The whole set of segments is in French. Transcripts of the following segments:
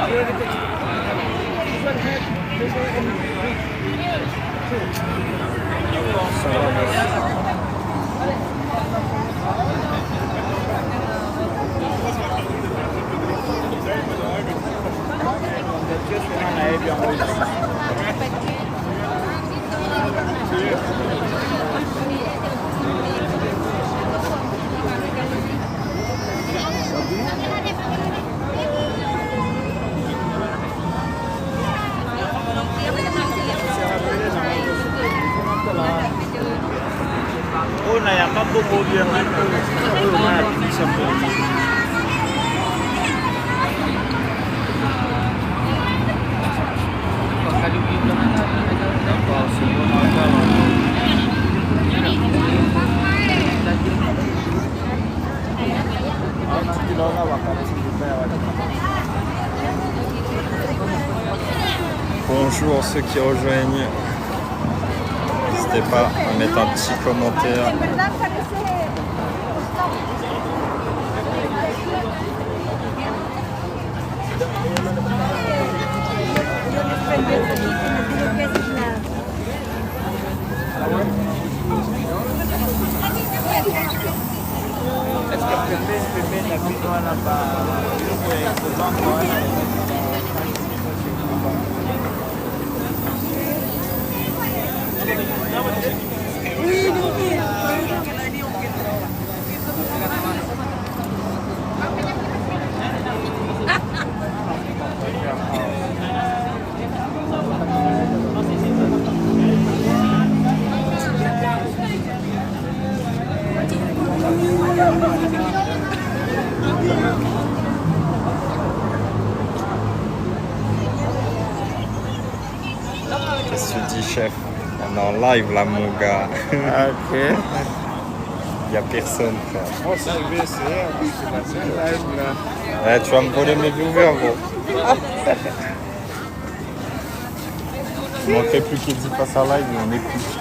Oh, il n'y a pas beaucoup de bien. Bonjour ceux qui rejoignent. N'hésitez pas à mettre un petit commentaire. Est-ce que Pépé n'a plus droit là-bas? Qu'est-ce que tu dis, chef? On est en live là, mon gars. Ok. Il n'y a personne, frère. Oh, c'est arrivé, c'est live là. Tu vas me voler mes viewers, gros. Il manquerait plus qu'il dit passe à live et on écoute.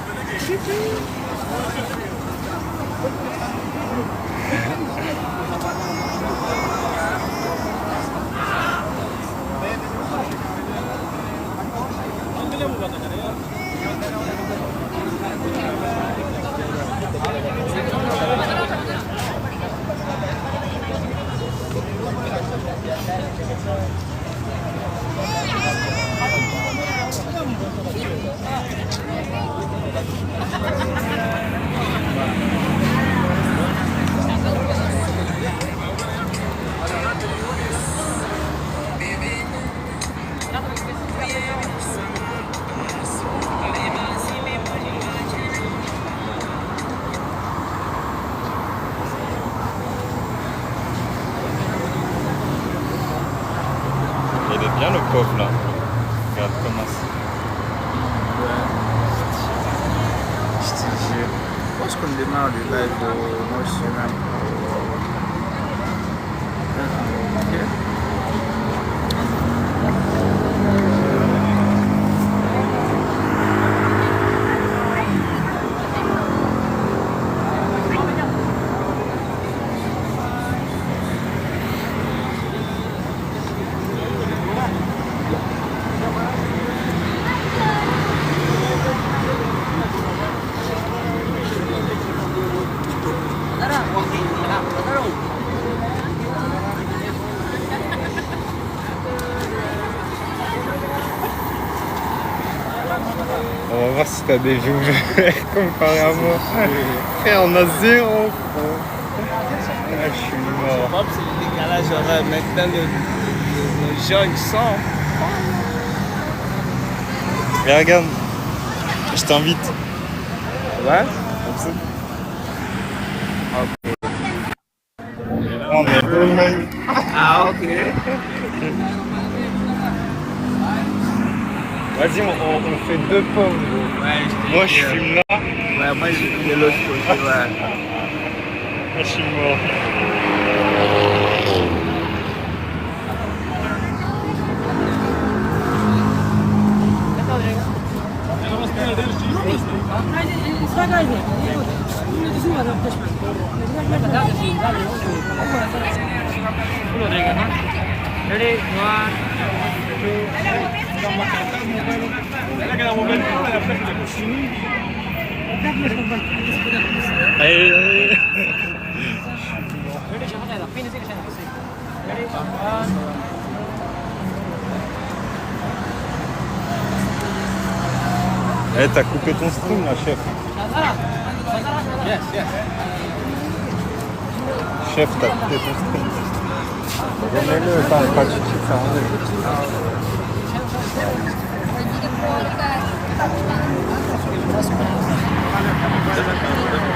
Il est bien le pauvre là. Regarde comment c'est. Je te jure. Je pense qu'on démarre le live au national. On va voir si t'as des viewers comparé à moi. Frère, on a zéro. Ah, je suis mort. C'est le décalage horaire. Maintenant, les gens ils sont. Mais regarde, je t'invite. Ouais? Comme ça. On est deux. Ah, ok. Vas-y, on fait deux pauvres. Ouais, Moi, je filme là. Ouais, moi, je suis de l'autre côté. Ouais. Moi, je suis mort. Allez. Eh, t'as coupé ton stream là, chef. Chef, t'as coupé ton stream. Remets-le, pas de chichi, ça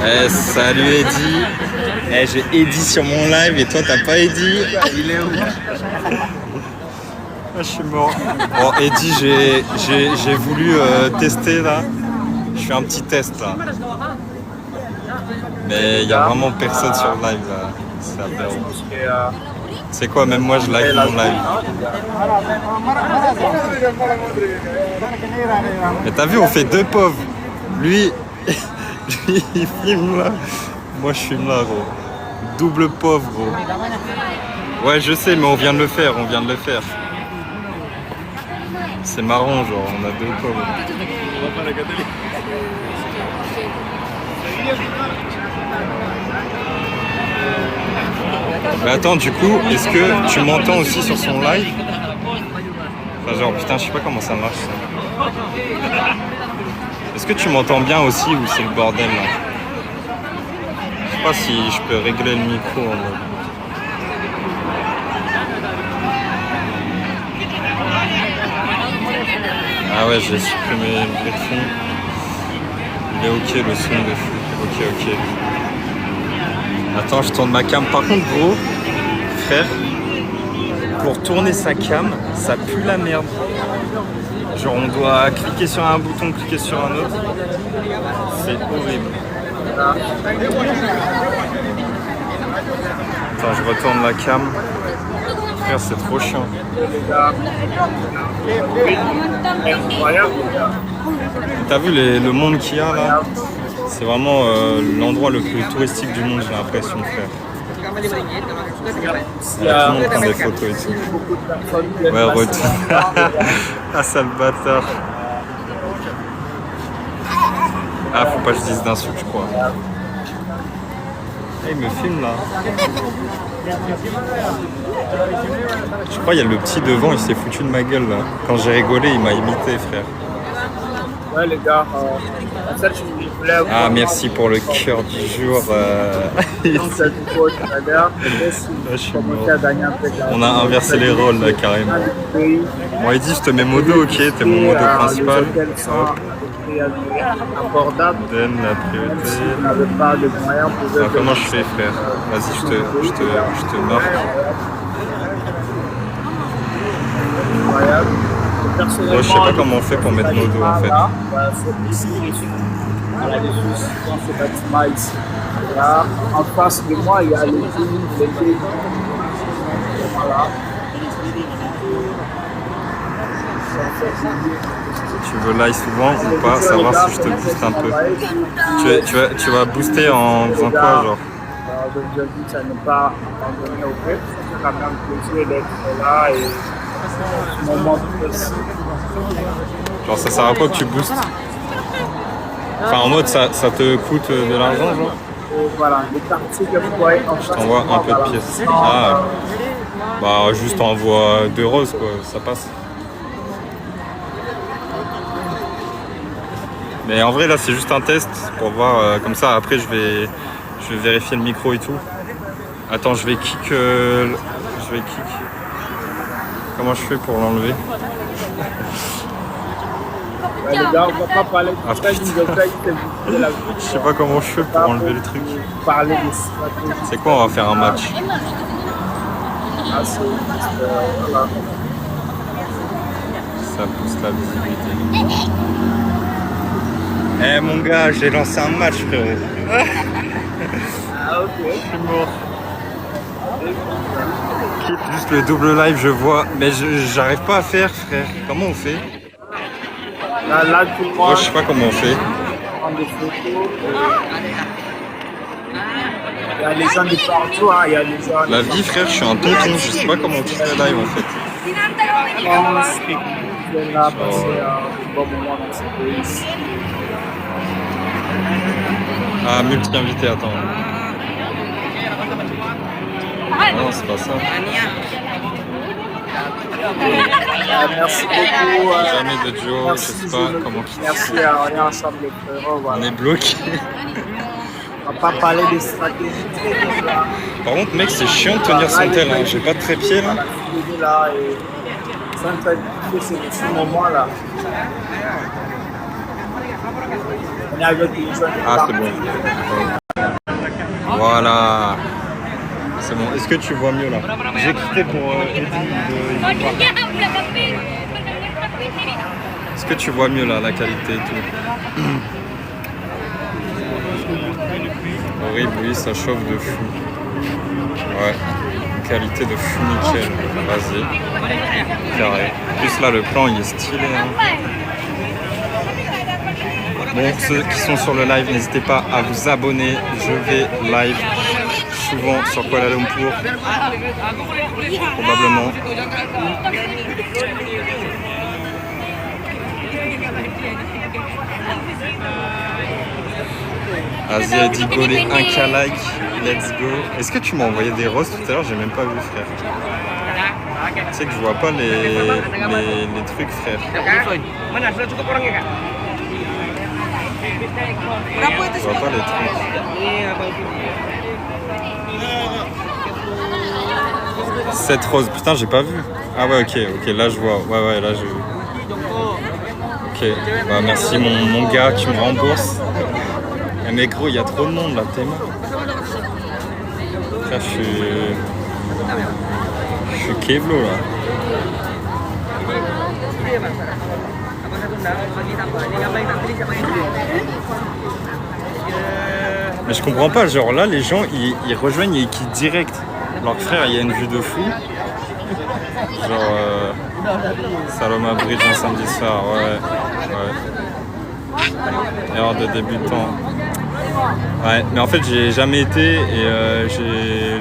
Eh, salut Eddy. Eh, j'ai Eddy sur mon live et toi t'as pas Eddy. Il est où? Je suis mort. Bon, Eddy, j'ai voulu tester là. Je fais un petit test là. Mais il y a vraiment personne sur le live là. C'est aberrant. C'est quoi, même moi je like mon live. Mais t'as vu, on fait deux pauvres. Lui, il filme là. Moi je filme là, gros. Double pauvre, gros. Ouais, je sais, mais on vient de le faire, C'est marrant, genre, on a deux pauvres. Mais attends, du coup, est-ce que tu m'entends aussi sur son live? Enfin, genre, putain, je sais pas comment ça marche, ça. Est-ce que tu m'entends bien aussi ou c'est le bordel, là? Je sais pas si je peux régler le micro, en mode. Ah ouais, j'ai supprimé le bruit de fond. Il est ok le son de fou. Ok. Attends, je tourne ma cam. Par contre, gros, frère, pour tourner sa cam, ça pue la merde. Genre, on doit cliquer sur un bouton, cliquer sur un autre. C'est horrible. Attends, je retourne la cam. Frère, c'est trop chiant. T'as vu le monde qu'il y a là? C'est vraiment l'endroit le plus touristique du monde, j'ai l'impression, frère. Il y a tout le monde prend des photos et tout. Ouais, retour. Ah, sale bâtard. Ah, faut pas que je dise d'insultes, je crois. Il me filme là. Je crois qu'il y a le petit devant, il s'est foutu de ma gueule là. Quand j'ai rigolé, il m'a imité, frère. Ouais, les gars, Ah, merci pour le cœur du jour. On a inversé les rôles là, carrément. Bon, il dit je te mets modo, ok, t'es mon modo principal. Donne la priorité. Alors, comment je fais, frère? Vas-y, je te marque. Moi, je sais pas comment on fait pour mettre modo en fait. Là, en face de moi, il y a les filles. Voilà. Tu veux live souvent ou pas? Savoir si je te booste un peu. Tu vas booster en faisant quoi, genre? Je dis à ne pas abandonner au fait. C'est quand même plaisir d'être là et ce moment de plus. Genre ça sert à quoi que tu boostes? Enfin en mode ça te coûte de l'argent, genre? Voilà, les parties que vous voyez en Je t'envoie un peu de pièces. Ah, bah juste envoie 2 roses quoi, ça passe. Mais en vrai là c'est juste un test pour voir comme ça après je vais vérifier le micro et tout. Attends, je vais kick. Comment je fais pour l'enlever? Les gars, on va pas parler Ah, de je sais pas comment je fais pour enlever le truc. Parler de stratégie. C'est quoi, on va faire un match? Ah, c'est voilà. Ça pousse la visibilité. Eh mon gars, j'ai lancé un match, frérot. Ah, ok. Je suis mort. Quitte juste le double live, je vois. Mais j'arrive pas à faire, frère. Comment on fait? Là, tout le Moi, monde je sais pas comment on fait. prend des photos. Il y a les gens de partout, hein. Il y a les gens. La vie, frère, je suis un tonton, je sais pas comment on quitte le live en fait. Je pense que je vais là passer un bon moment dans ce pays. Ah, multi-invité, attends. Non, c'est pas ça. Merci beaucoup. Jamais de duo, je Merci, sais pas comment quitter. merci, on est ensemble les frérots. On Voilà. est bloqué. On va pas parler de stratégie très bien là. Par contre, mec, c'est chiant de tenir son tel, hein. J'ai pas de trépied là. Là et ça me fait kiffer ce moment-là. On est avec les gens. Ah, c'est bon. Voilà. C'est bon. Est-ce que tu vois mieux là? J'ai quitté pour Eddie de... Est-ce que tu vois mieux là, la qualité et tout? Horrible, oui, ça chauffe de fou. Ouais, qualité de fou nickel. Vas-y. Carré. En plus là, le plan il est stylé. Hein. Bon, ceux qui sont sur le live, n'hésitez pas à vous abonner. Je vais live souvent sur Kuala Lumpur. Probablement. Vas-y, a dit go les 1K like, let's go. Est-ce que tu m'as envoyé des roses tout à l'heure? J'ai même pas vu, frère. Tu sais que je vois pas les trucs, frère. Je vois pas les trucs. Cette rose, putain, j'ai pas vu. Ah ouais, ok, là je vois. Ouais, là je. Ok, bah merci mon gars qui me rembourse. Mais gros, il y a trop de monde là, t'es mort. Frère, je suis Kevlo là. Mais je comprends pas, genre là, les gens ils rejoignent et ils quittent direct. Alors que frère, il y a une vue de fou. Genre Saloma Bridge un samedi soir, ouais. Erreur de débutant. Ouais, mais en fait j'ai jamais été et j'ai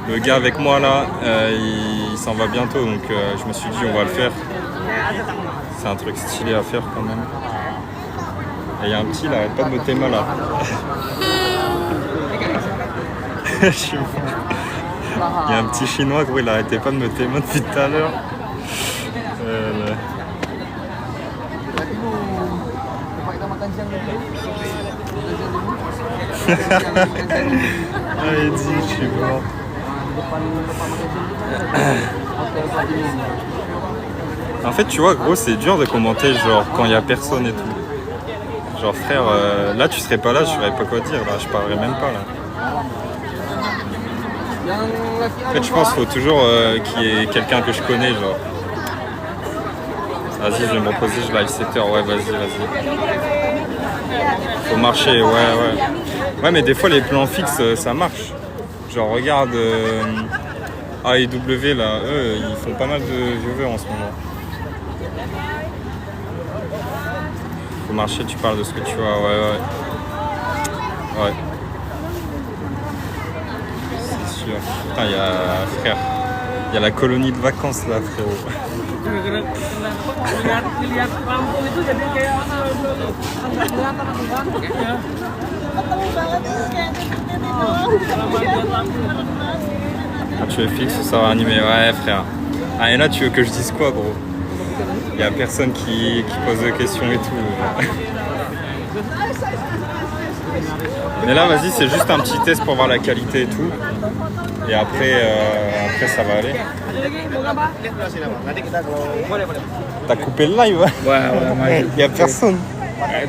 le gars avec moi là, il s'en va bientôt donc je me suis dit on va le faire. C'est un truc stylé à faire quand même. Et il y a un petit là, arrête pas de me téma là. Il y a un petit chinois gros, il arrêtait pas de me téma depuis tout à l'heure. Allez, dis, je suis mort. En fait, tu vois, gros, c'est dur de commenter, genre, quand il y a personne et tout. Genre, frère, là, tu serais pas là, je saurais pas quoi dire, là, je parlerais même pas, là. En fait, je pense qu'il faut toujours qu'il y ait quelqu'un que je connais, genre. Vas-y, je vais me reposer, je live 7h, ouais, vas-y. Faut marcher, ouais. Ouais, mais des fois, les plans fixes, ça marche. Genre, regarde AEW, là, eux, ils font pas mal de viewers en ce moment. Faut marcher, tu parles de ce que tu as, ouais. C'est sûr. Putain, il y a, frère, il y a la colonie de vacances, là, frérot. Ah, tu es fixe ou ça va animer? Ouais, frère. Ah, et là, tu veux que je dise quoi, gros? Il y a personne qui pose des questions et tout. Mais là, vas-y, c'est juste un petit test pour voir la qualité et tout. Et après ça va aller. T'as coupé le live? Ouais, il y a personne.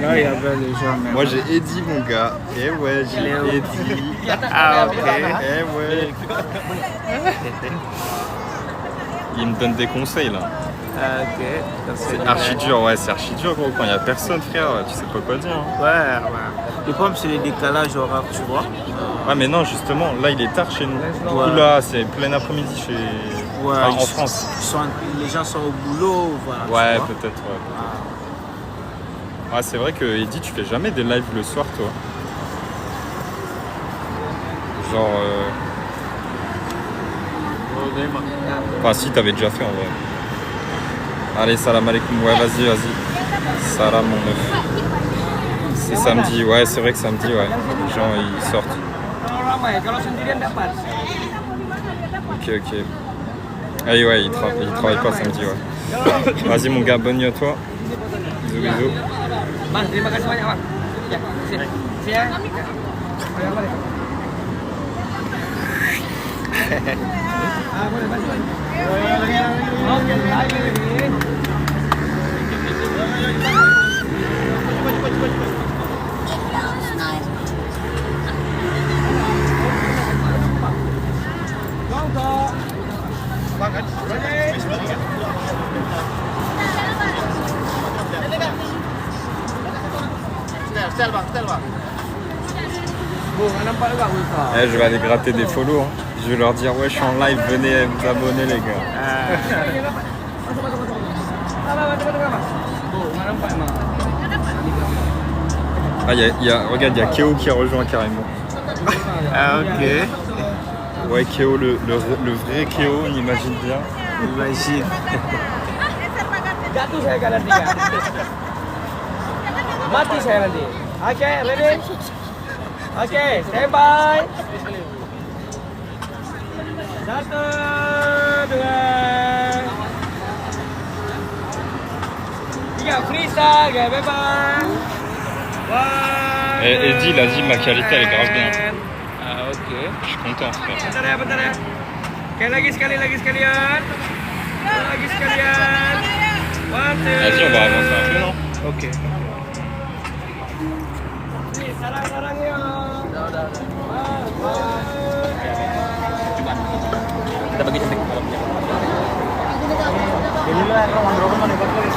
non, il y avait les gens. Mais Moi j'ai Eddie mon gars. Eh ouais, j'ai Eddie. ah, ok. Eh ouais. Il me donne des conseils là. Ah, ok. C'est archi dur, ouais, c'est archi dur gros. Quand il y a personne, frère, tu sais pas quoi dire. Hein. Ouais. Le problème, c'est les décalages horaires, tu vois. Ouais, mais non, justement, là il est tard chez nous. Du coup, là, c'est plein après-midi chez. Ouais, en France. Les gens sont au boulot, voilà. Ouais, peut-être, ouais. Ouais, c'est vrai que Eddie, tu fais jamais des lives le soir, toi. Genre... Enfin si, t'avais déjà fait en vrai. Allez, salam alaikum. Ouais, vas-y. Salam mon meuf. C'est samedi, ouais, c'est vrai que samedi, ouais. Les gens, ils sortent. Ok. Allez, ouais, ils travaillent pas samedi, ouais. Vas-y mon gars, bonne nuit à toi. Bisous. Bang, terima kasih banyak bang. Ya, sini ya. Boleh bantu. Oke, lagi. Je vais aller gratter des follow. Hein. Je vais leur dire ouais, je suis en live, venez vous abonner les gars. Regarde, il y a Keo qui a rejoint carrément. Ah, ok. Ouais, Keo, le vrai Keo, on imagine bien. Imagine. Jatuh saya nanti ya. Mati saya nanti. Oke, ready? Oke, stand by. 1, 2, 3, freestyle, bye bye. Eddie, il a dit ma qualité elle est grave bien. Ah, ok. Je suis content frère. Bentar ya. Oke, lagi sekalian. Lagi sekalian. 1, 2. Vas-y, on va avancer un peu, non? Ok. Sarang-sarang ya. Udah. Kita bagi cantik malamnya. Ini lah roman mana buat kalian.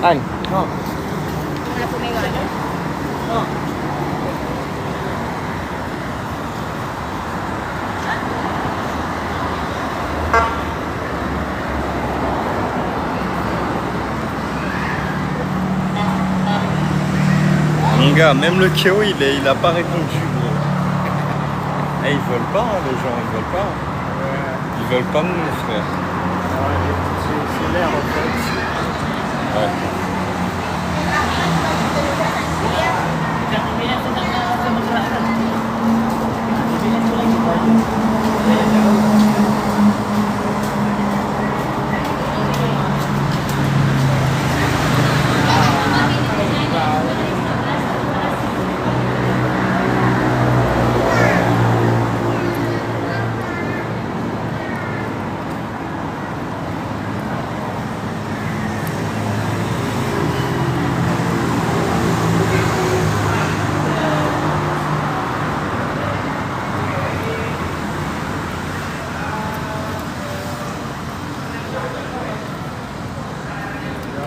An? Oh. Mon gars, même le Keo, il a pas répondu. Eh, ils veulent pas, hein, les gens, ils veulent pas. Ils veulent pas de nous, frère. C'est l'air en fait. Ouais.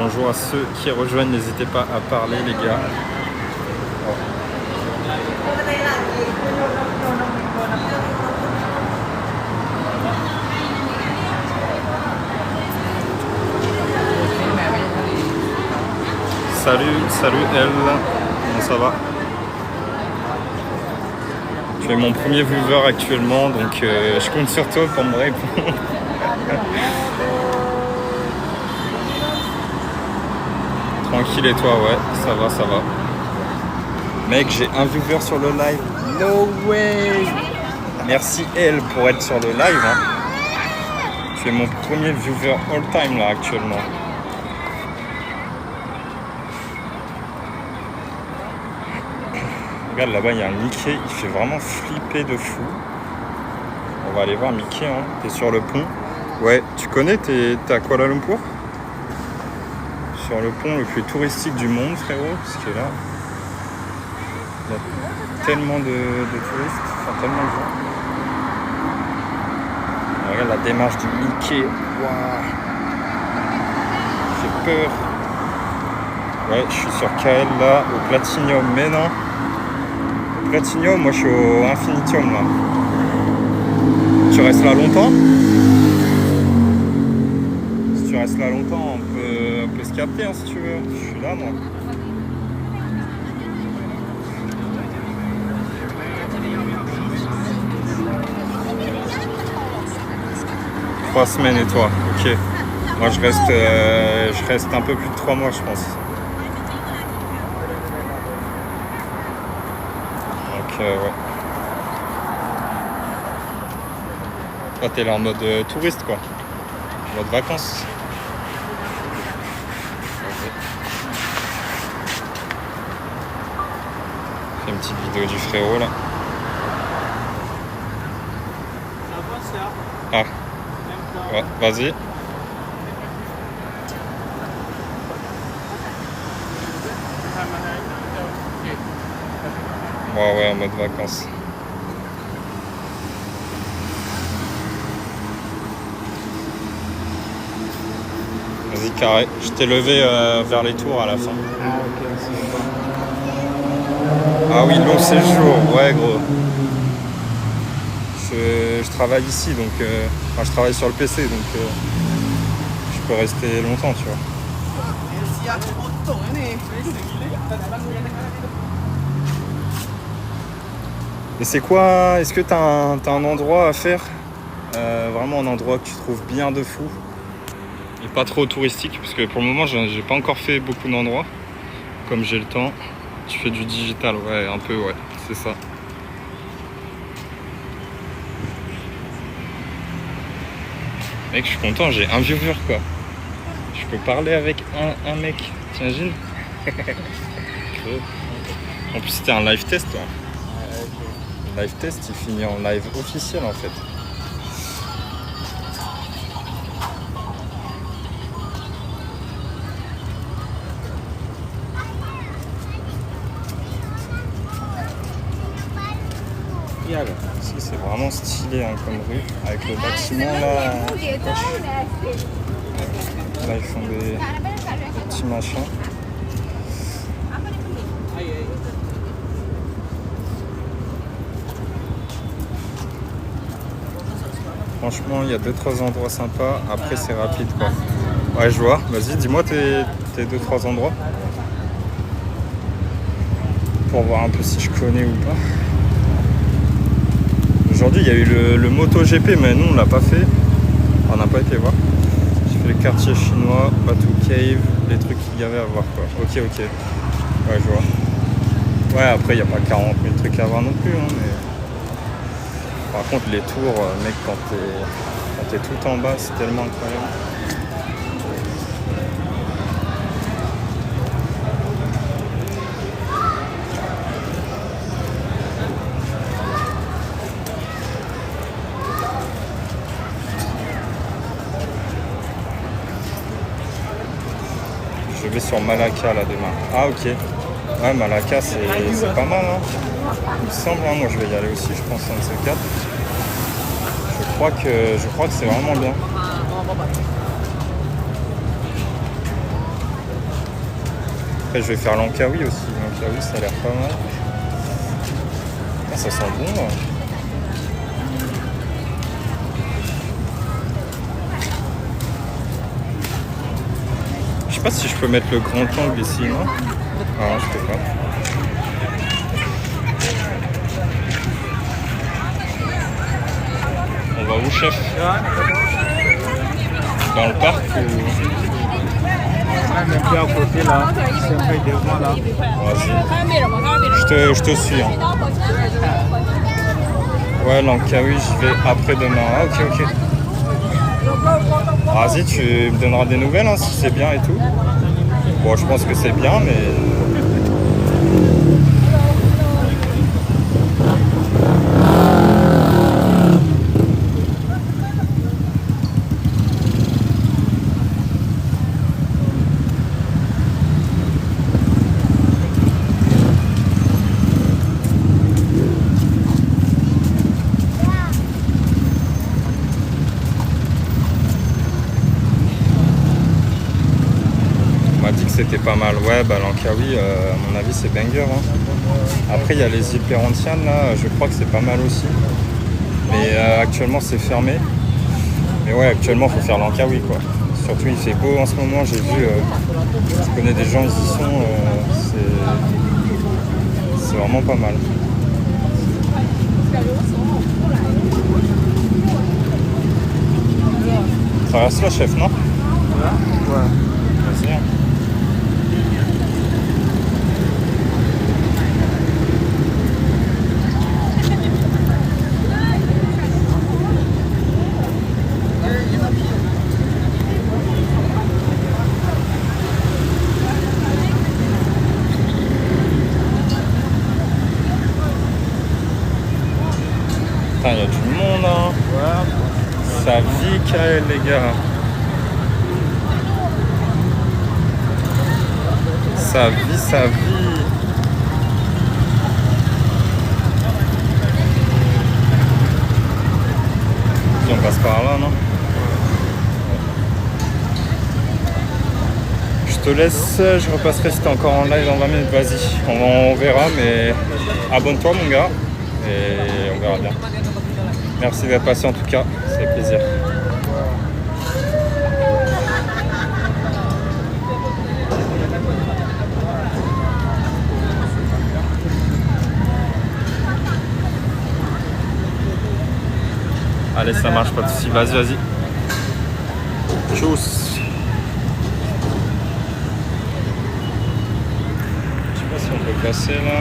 Bonjour à ceux qui rejoignent, n'hésitez pas à parler les gars. Salut Elle, comment ça va? Tu es mon premier viewer actuellement, donc je compte sur toi pour me répondre. Tranquille et toi, ouais, ça va. Mec, j'ai un viewer sur le live. No way! Merci Elle pour être sur le live. Hein. Tu es mon premier viewer all time là actuellement. Regarde là-bas, il y a un Mickey, il fait vraiment flipper de fou. On va aller voir Mickey, hein. T'es sur le pont. Ouais, tu connais, t'es à Kuala Lumpur? Sur le pont le plus touristique du monde, frérot, ce qui est là. Il y a tellement de touristes, enfin tellement de gens. Regarde la démarche du Mickey. Waouh. J'ai peur. Ouais, je suis sur KL là, au Platinium. Mais non. Au Platinium, moi je suis au Infinitum là. Tu restes là longtemps? Si tu restes là longtemps, on peut se capter hein, si tu veux. Je suis là moi. Trois semaines et toi, ok. Moi je reste un peu plus de 3 mois je pense. Donc ouais. Toi t'es là en mode touriste quoi. En mode vacances. Fais une petite vidéo du frérot là. Ah. Ouais, vas-y. Ouais, en mode vacances. Vas-y, carré. Je t'ai levé vers les tours à la fin. Ah oui, long séjour. Ouais, gros. Je travaille ici, donc je travaille sur le PC, donc je peux rester longtemps, tu vois. Et c'est quoi? Est-ce que t'as un endroit à faire, vraiment un endroit que tu trouves bien de fou et pas trop touristique, parce que pour le moment j'ai pas encore fait beaucoup d'endroits. Comme j'ai le temps, tu fais du digital, ouais, un peu, ouais, c'est ça. Mec, je suis content, j'ai un viewer quoi. Je peux parler avec un mec, t'imagines? En plus c'était un live test toi. Le live test il finit en live officiel en fait. Ici c'est vraiment stylé hein, comme rue, avec le bâtiment là. Là ils font des petits machins. Franchement il y a 2-3 endroits sympas, après c'est rapide quoi. Ouais je vois, vas-y dis-moi tes 2-3 endroits. Pour voir un peu si je connais ou pas. Aujourd'hui il y a eu le MotoGP mais nous on l'a pas fait. On n'a pas été voir. J'ai fait le quartier chinois, Batu Cave, les trucs qu'il y avait à voir quoi. Ok. Ouais je vois. Ouais après il n'y a pas 40 000 trucs à voir non plus hein, mais... Par contre les tours, mec quand t'es tout en bas c'est tellement incroyable. Je vais sur Malacca là demain. Ah ok. Ouais Malacca c'est pas mal hein. Il me semble hein, moi je vais y aller aussi je pense un de ces quatre. Je crois que c'est vraiment bien. Après je vais faire Langkawi aussi. Langkawi ça a l'air pas mal. Ah, ça sent bon là. Je sais pas si je peux mettre le grand angle ici, non? Ah non, je peux pas. On va où, chef? Dans le parc ou... Même un peu à côté là, c'est un peu devant là. Vas-y. Je te suis. Hein. Ouais, Langkawi, j'y vais après-demain. Ah, ok. Vas-y, tu me donneras des nouvelles hein, si c'est bien et tout. Bon, je pense que c'est bien, mais... c'était pas mal. Ouais, bah Langkawi, à mon avis, c'est banger. Hein. Après, il y a les îles Perhentianes, là, je crois que c'est pas mal aussi. Mais actuellement, c'est fermé. Mais ouais, actuellement, il faut faire Langkawi, quoi. Surtout, il fait beau en ce moment. J'ai vu, je connais des gens, ils y sont. C'est vraiment pas mal. Traverse la chef, non? Ouais. Vas-y. Hein. Putain, il y a du monde, hein. Ouais. Ça vit, Kael, les gars. Ça vit, ça vit. Puis on passe par là, non? Je te laisse, je repasserai si t'es encore en live dans 20 minutes, vas-y. On verra, mais abonne-toi, mon gars. Et on verra bien. Merci d'être passé en tout cas, ça fait plaisir. Allez, ça marche, pas de soucis. Vas-y, vas-y. Tchuss. Je sais pas si on peut passer là.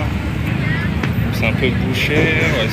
C'est un peu bouché. Ouais.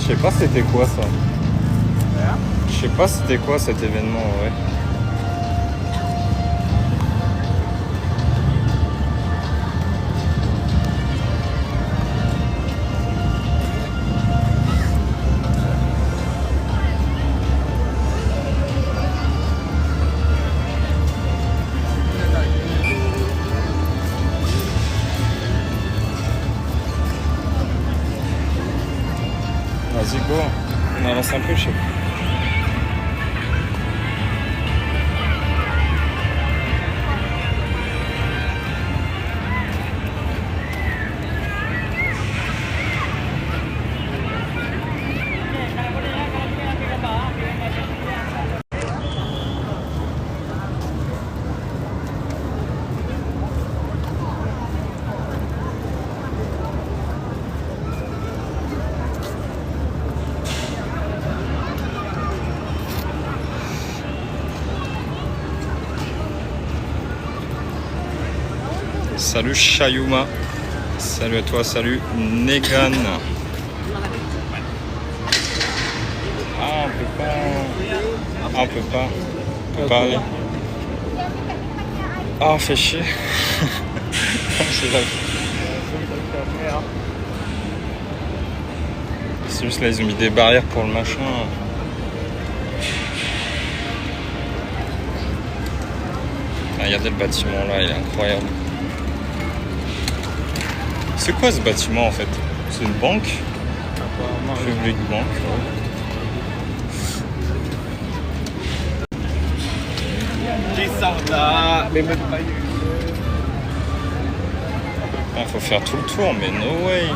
Je sais pas c'était quoi ça. Je sais pas c'était quoi cet événement, ouais. Vas-y, go. On avance un peu, je sais pas. Salut Shayuma, salut à toi, salut Negan. Ah, on peut pas. Ah, on peut pas. On peut pas aller. Ah, on fait chier. C'est juste là, ils ont mis des barrières pour le machin. Ah, regardez le bâtiment là, il est incroyable. C'est quoi ce bâtiment en fait? C'est une banque? Public banque. Il faut faire tout le tour, mais no way.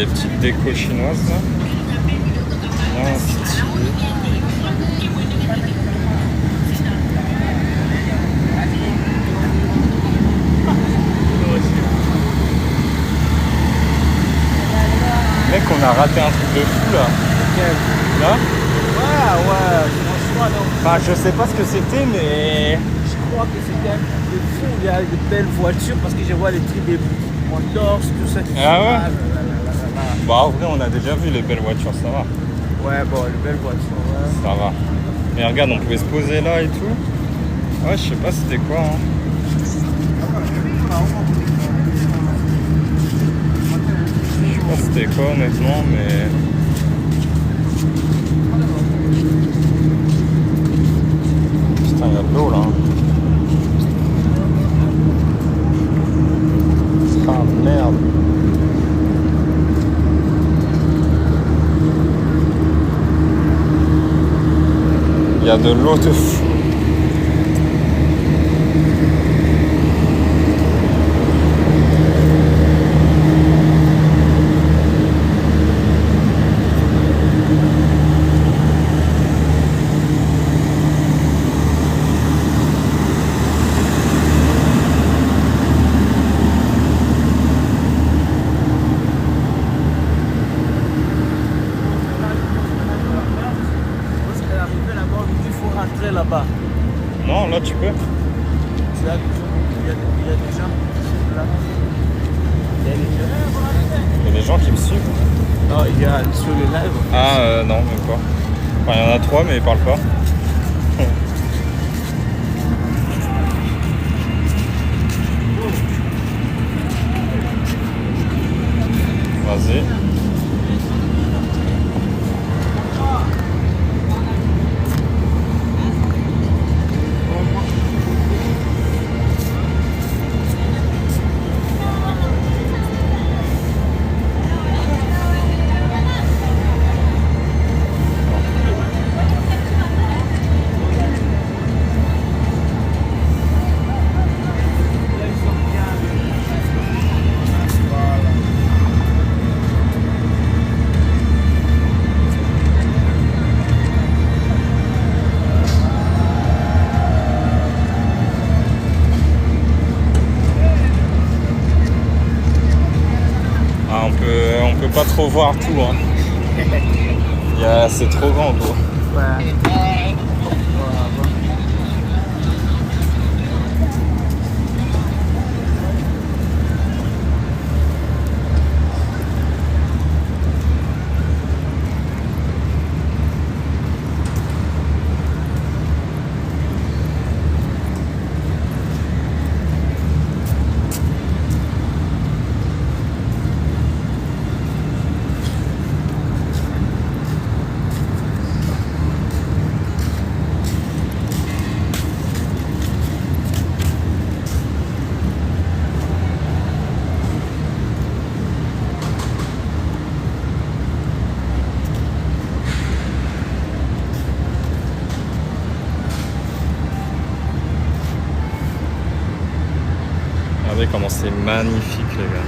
petites décos chinoises là. Ah, c'est stylé. Mec, on a raté un truc de fou là. Là? Ouais, franchement, non. Enfin, je sais pas ce que c'était, mais. Je crois que c'était un truc de fou. Il y a de belles voitures parce que je vois les trucs des Motors, tout ça. Ah ouais? Là. Bah, en vrai, on a déjà vu les belles voitures, ça va. Ouais, bon, les belles voitures, ouais. Ça va. Mais regarde, on pouvait se poser là et tout. Ouais, je sais pas c'était quoi. Hein. Je sais pas c'était quoi honnêtement, mais. Putain, il y a de l'eau là. Ah merde. Il y a de l'eau de fou. Là-bas. Non, là tu peux. C'est là qu'il y a des gens. Là. Il y a des gens qui me suivent. Non, il y a sur le live. Ah non, même pas. Enfin, il y en a 3 mais ils parlent pas. Vas-y. On peut pas trop voir tout. Hein. C'est trop grand quoi. Ouais. Regardez comment c'est magnifique les gars.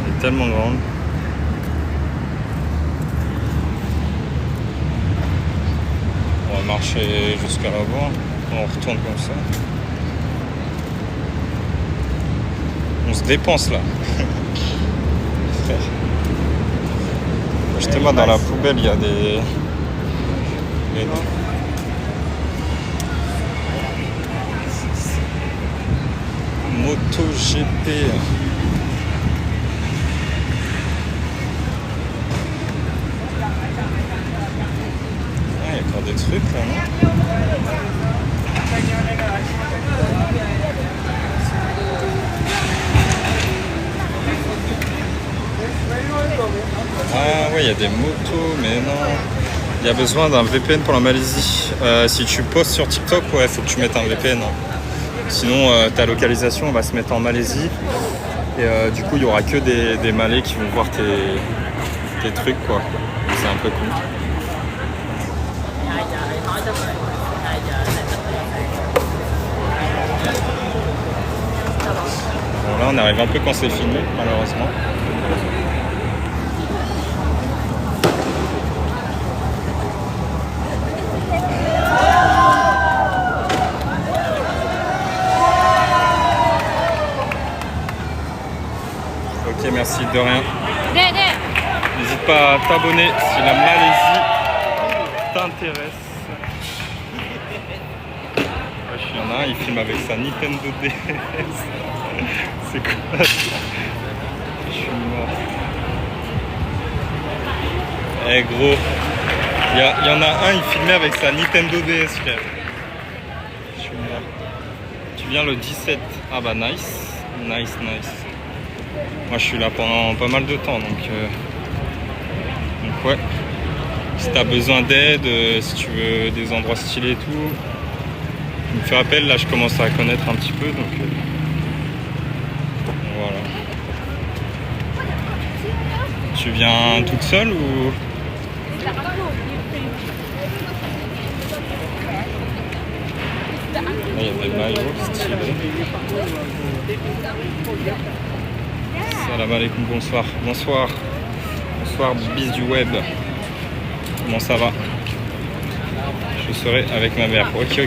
Elle est tellement grande. On va marcher jusqu'à là-bas. On retourne comme ça. On se dépense là. Jetez-moi dans la poubelle, il y a des... MotoGP. Il y a encore des trucs là, non? Ah ouais, il y a des motos, mais non. Il y a besoin d'un VPN pour la Malaisie. Si tu postes sur TikTok, ouais, faut que tu mettes un VPN. Hein. Sinon, ta localisation va se mettre en Malaisie. Et du coup, il n'y aura que des Malais qui vont voir tes trucs, quoi. C'est un peu cool. Bon, là, on arrive un peu quand c'est fini, malheureusement. Merci, de rien. N'hésite pas à t'abonner si la Malaisie t'intéresse. Il y en a un, il filme avec sa Nintendo DS. C'est quoi ça? Je suis mort. Eh gros, il y en a un, il filmait avec sa Nintendo DS, frère. Je suis mort. Tu viens le 17. Ah bah nice. Nice. Moi je suis là pendant pas mal de temps, donc ouais. Si t'as besoin d'aide, si tu veux des endroits stylés et tout, tu me fais appel. Là je commence à connaître un petit peu, donc voilà. Tu viens toute seule ou... Il y a des maillots stylés. Salam alaikum, bonsoir. Bonsoir, bis du web. Comment ça va? Je serai avec ma mère. Ok.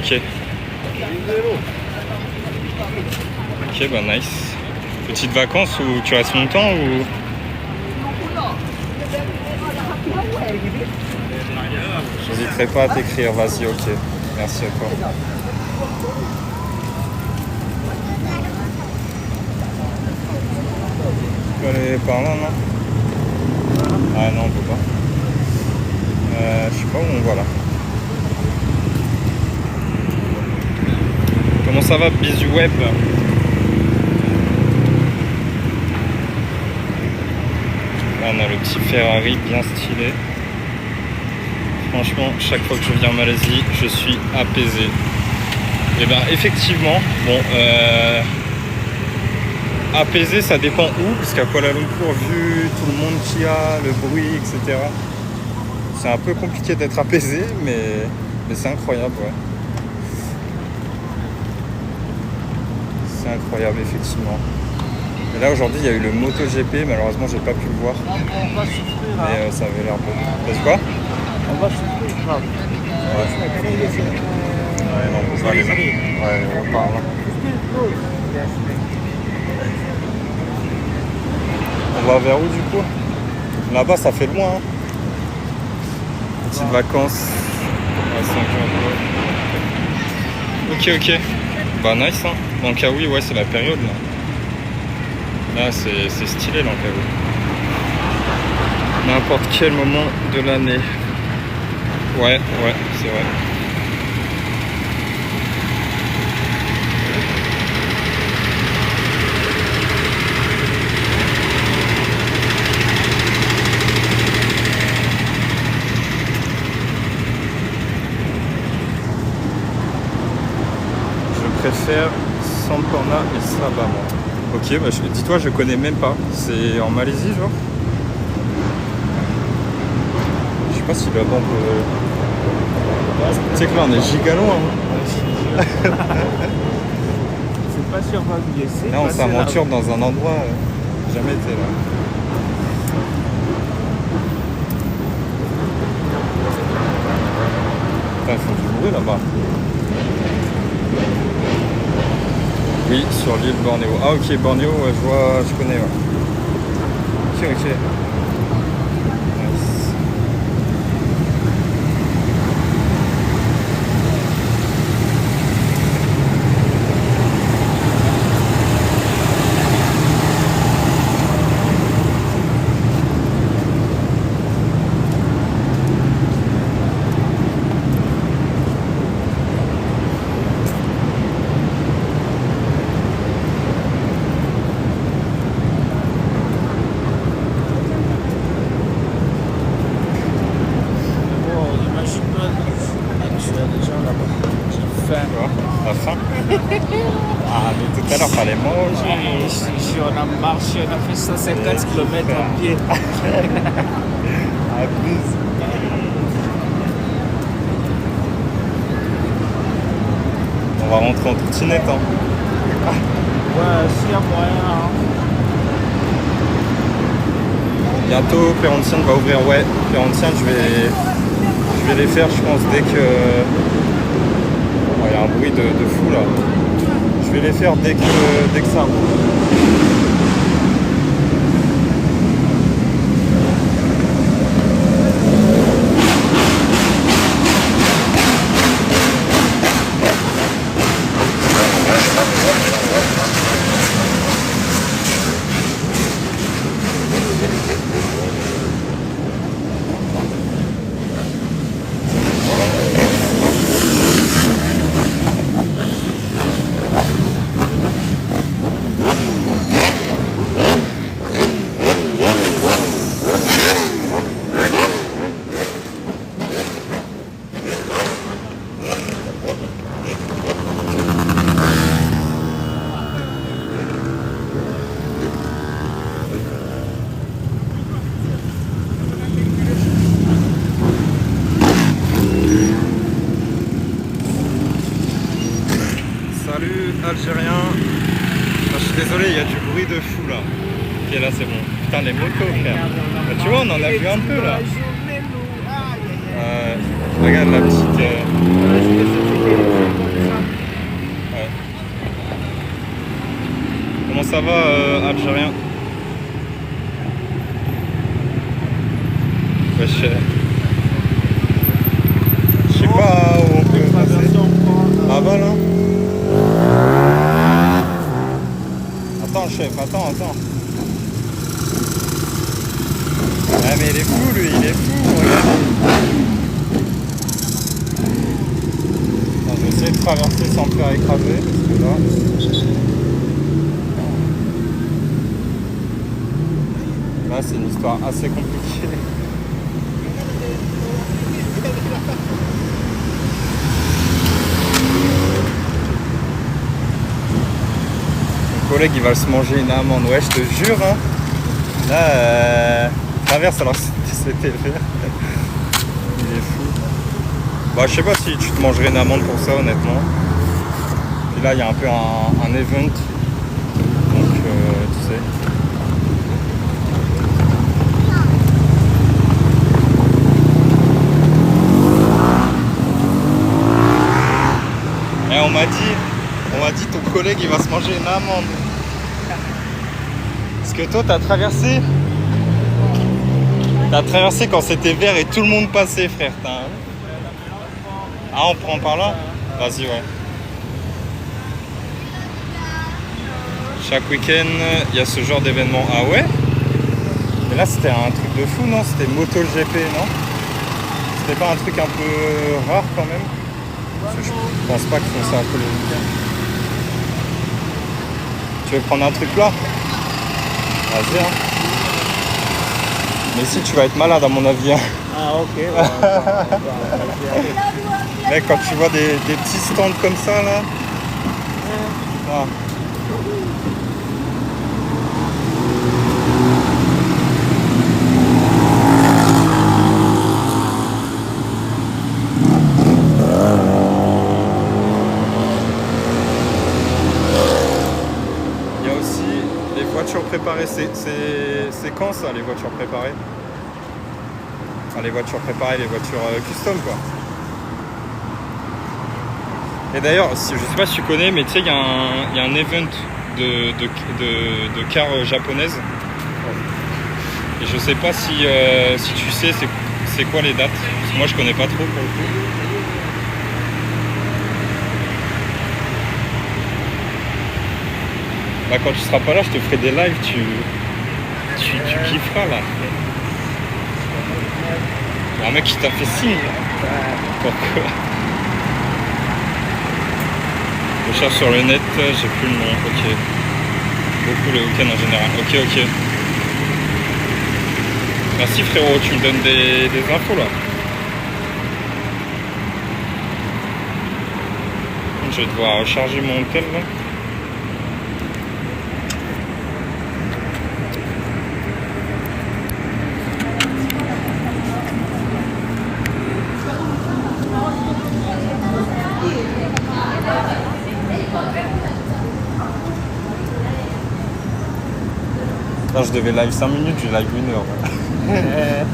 Ok, bah nice. Petites vacances où tu restes longtemps ou... Je n'hésiterai pas à t'écrire, vas-y, ok. Merci à toi. Tu peux aller par là, non? Ah non, on peut pas. Je sais pas où on va là. Comment ça va, bisous web? Là, on a le petit Ferrari bien stylé. Franchement, chaque fois que je viens en Malaisie, je suis apaisé. Et ben effectivement, bon, apaisé, ça dépend où, parce qu'à Kuala Lumpur, vu tout le monde qu'il y a, le bruit, etc., c'est un peu compliqué d'être apaisé, mais c'est incroyable, ouais. C'est incroyable, effectivement. Et là, aujourd'hui, il y a eu le MotoGP, malheureusement, j'ai pas pu le voir. On va souffrir, hein. Mais ça avait l'air beau. T'as dit quoi? On va souffrir, grave. Ouais, non, on va aller là. Ouais, on repart là. On va vers où du coup? Là-bas, ça fait loin. Hein. Petites vacances. Ouais, ok. Bah nice, hein. Langkawi, ouais, c'est la période là. Là, c'est stylé Langkawi. N'importe quel moment de l'année. Ouais, c'est vrai. Je préfère Sampurna et Sabah. Ok, bah dis-toi, je connais même pas. C'est en Malaisie, genre? Je sais pas si là-bas on peut... Tu sais que là on est giga loin. Hein. C'est pas sûr, on va me laisser. Là on s'aventure dans un endroit jamais été là. Putain, ils font du bruit là-bas. Oui, sur l'île Bornéo. Ah ok, Bornéo, ouais, je connais. Ouais. Ok. La faim. Ah, mais tout à l'heure, fallait manger. On a marché, on a fait 150 km en pied. Abuse. On va rentrer en trottinette. Hein. Ouais, s'il y a moyen. Hein. Bientôt, Perrontien va ouvrir. Ouais, Perrontien, je vais les faire, je pense, dès que... Il y a un bruit de fou là. Je vais les faire dès que ça roule. Salut Algérien. Ah, je suis désolé, il y a du bruit de fou là. Ok, là c'est bon. Putain, les motos, frère. Ah, tu vois, on en a vu un peu là. Regarde la petite. Ouais. Comment ça va, Algérien? Ouais, je sais pas où on peut passer. Ah bah là. Attends, chef, attends. Ah mais il est fou lui, il est fou, regarde. Attends, je vais essayer de traverser sans me faire écraser, parce que là... Là c'est une histoire assez compliquée. Mon collègue il va se manger une amende, ouais je te jure hein. Là traverse alors que c'était vert. Il est fou. Bah je sais pas si tu te mangerais une amende pour ça honnêtement. Puis là il y a un peu un event. Donc tu sais. Et on m'a dit ton collègue il va se manger une amende. Parce que toi t'as traversé quand c'était vert et tout le monde passait frère. Ah on prend par là? Vas-y ouais. Chaque week-end il y a ce genre d'événement. Ah ouais? Mais là c'était un truc de fou non? C'était MotoGP non? C'était pas un truc un peu rare quand même? Parce que je pense pas qu'ils font ça tous les week-ends. Tu veux prendre un truc là? Vas-y hein. Mais si tu vas être malade à mon avis hein. Ah ok. Mec quand tu vois des petits stands comme ça là. Ah. Préparées, c'est quand ça les voitures préparées? Enfin les voitures préparées, les voitures custom quoi. Et d'ailleurs, je sais pas si tu connais, mais tu sais il y a un event de cars japonaises. Et je sais pas si tu sais c'est quoi les dates. Parce que moi je connais pas trop pour le coup. Bah quand tu seras pas là, je te ferai des lives, tu kifferas là. Il y a un mec qui t'a fait signe. Pourquoi? Je cherche sur le net, j'ai plus le nom, ok. Beaucoup le week-end en général, ok. Merci frérot, tu me donnes des infos là. Je vais devoir recharger mon tel là. Là, je devais live 5 minutes, j'ai live 1 heure.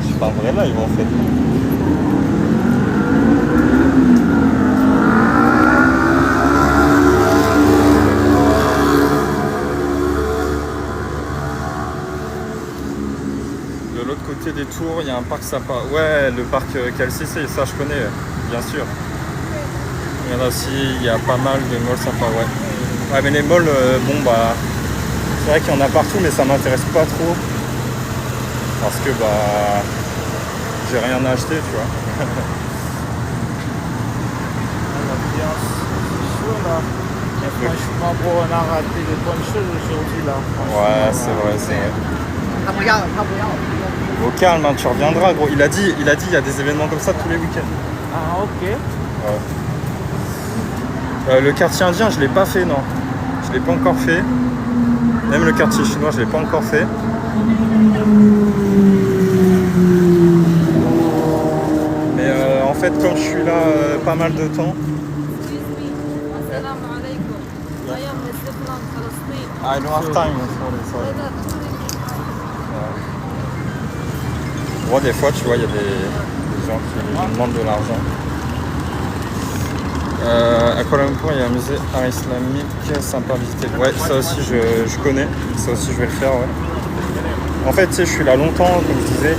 Je suis pas un vrai live en fait. De l'autre côté des tours, il y a un parc sympa. Ouais, le parc KLCC, ça je connais, bien sûr. Il y en a aussi, il y a pas mal de malls sympas, ouais. Ouais, mais les malls, bon bah... C'est vrai qu'il y en a partout, mais ça m'intéresse pas trop. Parce que bah j'ai rien à acheter, tu vois. L'ambiance, c'est chaud là. Mais franchement, bon, on a raté de bonnes choses aujourd'hui là. Ouais, c'est vrai. Au calme, hein, tu reviendras gros. Il a dit il y a des événements comme ça tous les week-ends. Ah ok. Ouais. Le quartier indien, je l'ai pas fait, non. Je l'ai pas encore fait. Même le quartier chinois, je l'ai pas encore fait. Mais en fait, comme je suis là pas mal de temps, Ayağım mesle falan parası değil. I don't have time for this. Sorry. Moi, des fois, tu vois, il y a des gens qui me demandent de l'argent. À Kuala Lumpur, il y a un musée art islamique sympa à visiter. Ouais, ça aussi, je connais. Ça aussi, je vais le faire, ouais. En fait, tu sais, je suis là longtemps, comme je disais.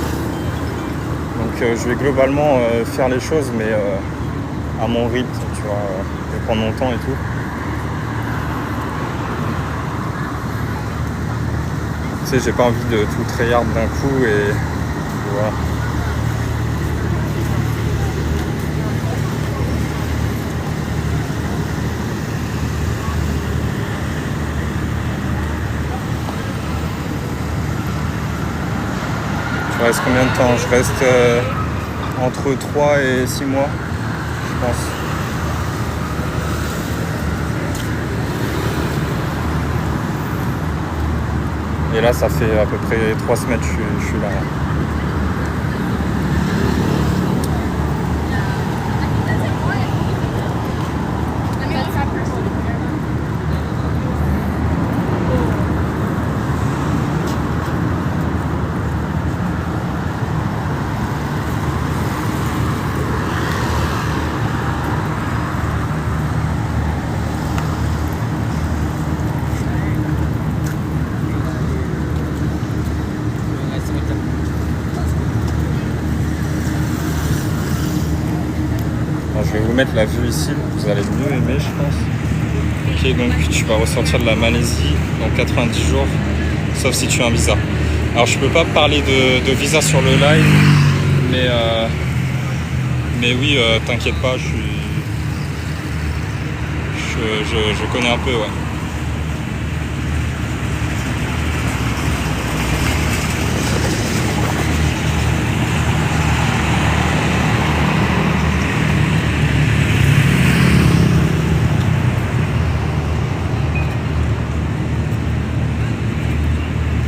Donc, je vais globalement faire les choses, mais à mon rythme, tu vois. Je vais prendre mon temps et tout. Tu sais, j'ai pas envie de tout tryhard d'un coup et voilà. Je reste combien de temps? Je reste entre 3 et 6 mois, je pense. Et là, ça fait à peu près 3 semaines que je suis là. Je vais vous mettre la vue ici, vous allez mieux aimer, je pense. Ok, donc tu vas ressortir de la Malaisie dans 90 jours, sauf si tu as un visa. Alors je peux pas parler de visa sur le live, mais oui, t'inquiète pas, je connais un peu, ouais.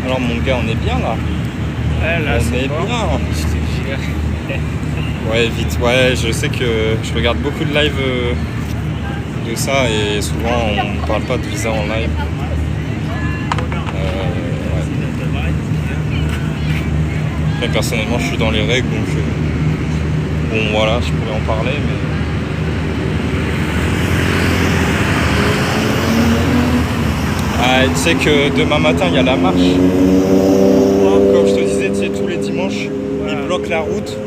Alors mon gars, on est bien là. Ouais, là, On est bon. bien. Je te jure. Ouais, vite, ouais, je sais que je regarde beaucoup de live de ça et souvent on parle pas de visa en live. Ouais. Après, personnellement, je suis dans les règles donc bon, voilà, je pourrais en parler, mais. Ah, tu sais que demain matin il y a la marche. Comme je te disais, tu sais, tous les dimanches, ils bloquent la route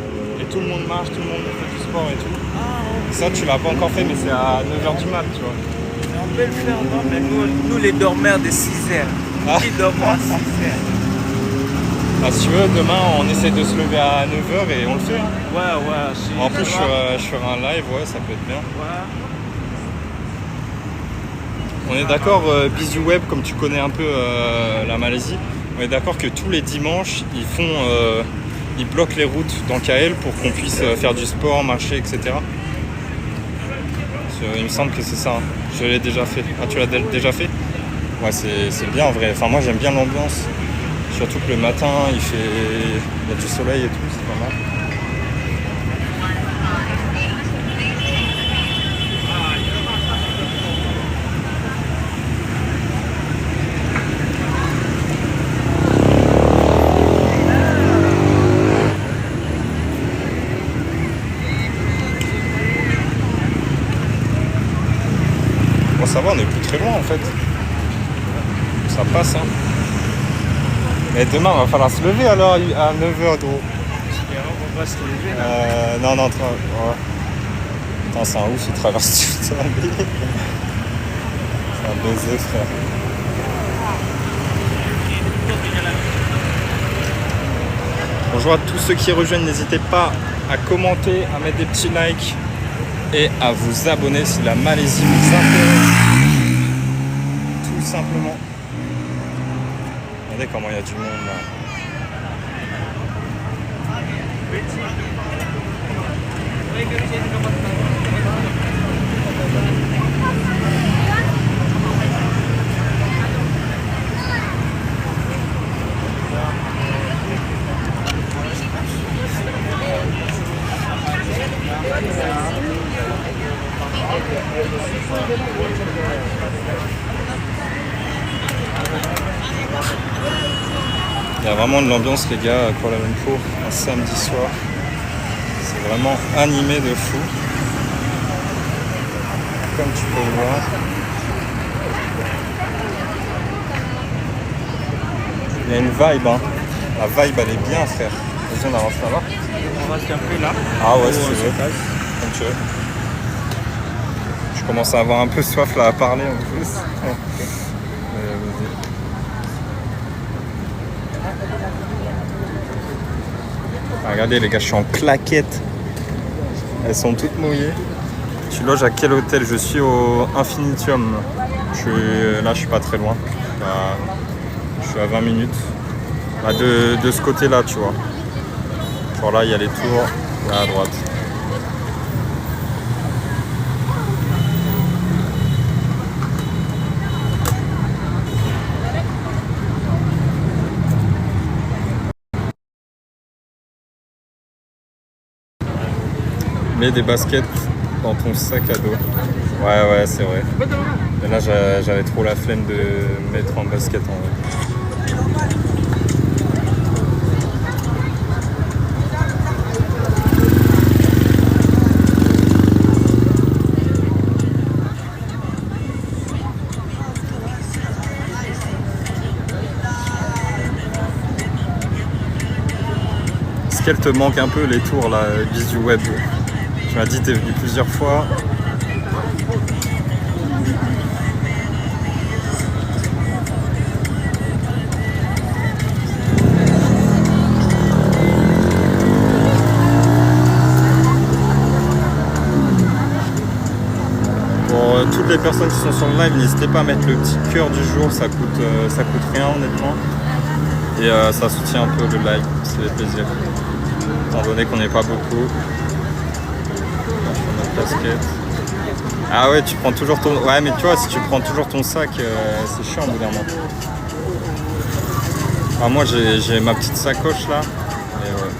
et tout le monde marche, tout le monde fait du sport et tout. Ça, tu l'as pas encore fait, mais c'est à 9h du mat, tu vois. On peut le faire, non, mais nous les dormeurs de 6h. Ah. Qui dorment à 6h. Ah, si tu veux, demain on essaie de se lever à 9h et on le fait. Hein. Ouais. En plus, je ferai un live, ouais, ça peut être bien. Ouais. On est d'accord, Busy Web, comme tu connais un peu la Malaisie, on est d'accord que tous les dimanches, ils bloquent les routes dans KL pour qu'on puisse faire du sport, marcher, etc. Il me semble que c'est ça. Hein. Je l'ai déjà fait. Ah, tu l'as déjà fait? Ouais, c'est bien en vrai. Enfin, moi, j'aime bien l'ambiance. Surtout que le matin, il y a du soleil et tout, c'est pas mal. Bon, ça va, on n'est plus très loin en fait. Ça passe, hein. Mais demain, il va falloir se lever alors à 9h, gros. On va se lever là. Non, ouais. Putain, c'est un ouf, il traverse tout ça. C'est un baiser, frère. Bonjour à tous ceux qui rejoignent, n'hésitez pas à commenter, à mettre des petits likes et à vous abonner si la Malaisie vous intéresse. Tout simplement. Regardez comment il y a du monde là. Il y a vraiment de l'ambiance les gars à Kuala Lumpur, un samedi soir. C'est vraiment animé de fou. Comme tu peux le voir. Il y a une vibe, hein. La vibe elle est bien frère. Vas-y, on avance là-bas. On reste un peu là. Ah ouais, si tu veux. Comme tu veux. Je commence à avoir un peu soif là à parler en plus. Ah, regardez les gars, je suis en claquettes. Elles sont toutes mouillées. Tu loges à quel hôtel? Je suis au Infinitum. Là, je suis pas très loin. Je suis à 20 minutes. Bah, de ce côté-là, tu vois. Genre là, il y a les tours. Là, à droite. Mets des baskets dans ton sac à dos. Ouais, c'est vrai. Mais là, j'avais trop la flemme de mettre en basket en vrai. Est-ce qu'elle te manque un peu les tours là, bis du web? Tu m'as dit t'es venu plusieurs fois. Pour toutes les personnes qui sont sur le live, n'hésitez pas à mettre le petit cœur du jour, ça coûte rien honnêtement. Et ça soutient un peu le live, c'est fait plaisir. Étant donné qu'on n'est pas beaucoup. Basket. Ah ouais, tu prends toujours ton... Ouais, mais tu vois, si tu prends toujours ton sac, c'est chiant au bout d'un moment. Ah, moi, j'ai ma petite sacoche là. Et ouais.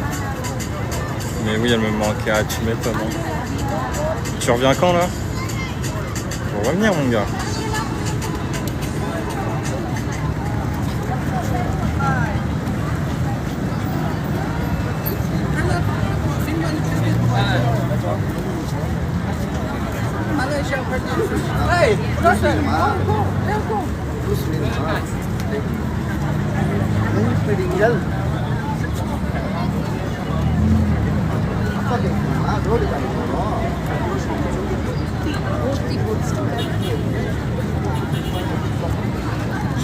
Mais oui, elle me manque. Ah, tu m'étonnes. Tu reviens quand là? Faut revenir, mon gars.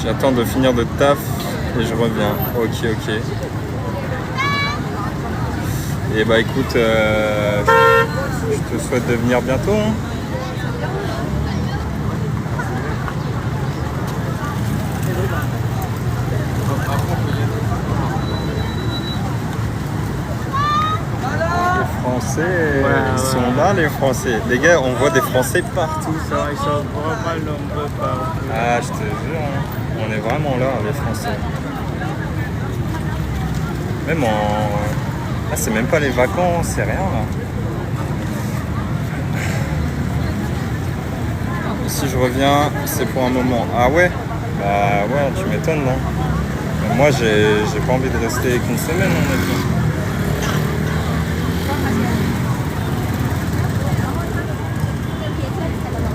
J'attends de finir de taf et je reviens. Ok. Et bah écoute, je te souhaite de venir bientôt. Hein. Les Français, ils sont là les Français. Les gars, on voit des Français partout. Ça, ils sont vraiment nombreux partout. Ah, je te jure, hein. On est vraiment là, les Français. Même en... Ah, c'est même pas les vacances, c'est rien là. Si je reviens, c'est pour un moment. Ah ouais? Bah ouais, tu m'étonnes, non? Mais moi, j'ai pas envie de rester qu'une semaine, honnêtement.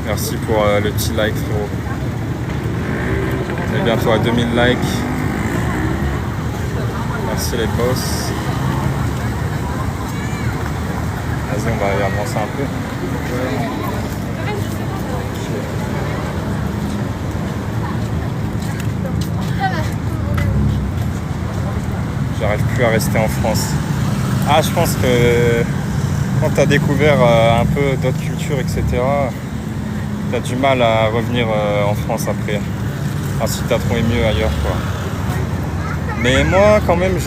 Merci pour le petit like, frérot. On est bientôt à 2000 likes. Merci les boss. Vas-y, on va avancer un peu. J'arrive plus à rester en France. Ah, je pense que quand tu as découvert un peu d'autres cultures, etc., tu as du mal à revenir en France après. Enfin, si tu as trouvé mieux ailleurs, quoi. Mais moi, quand même,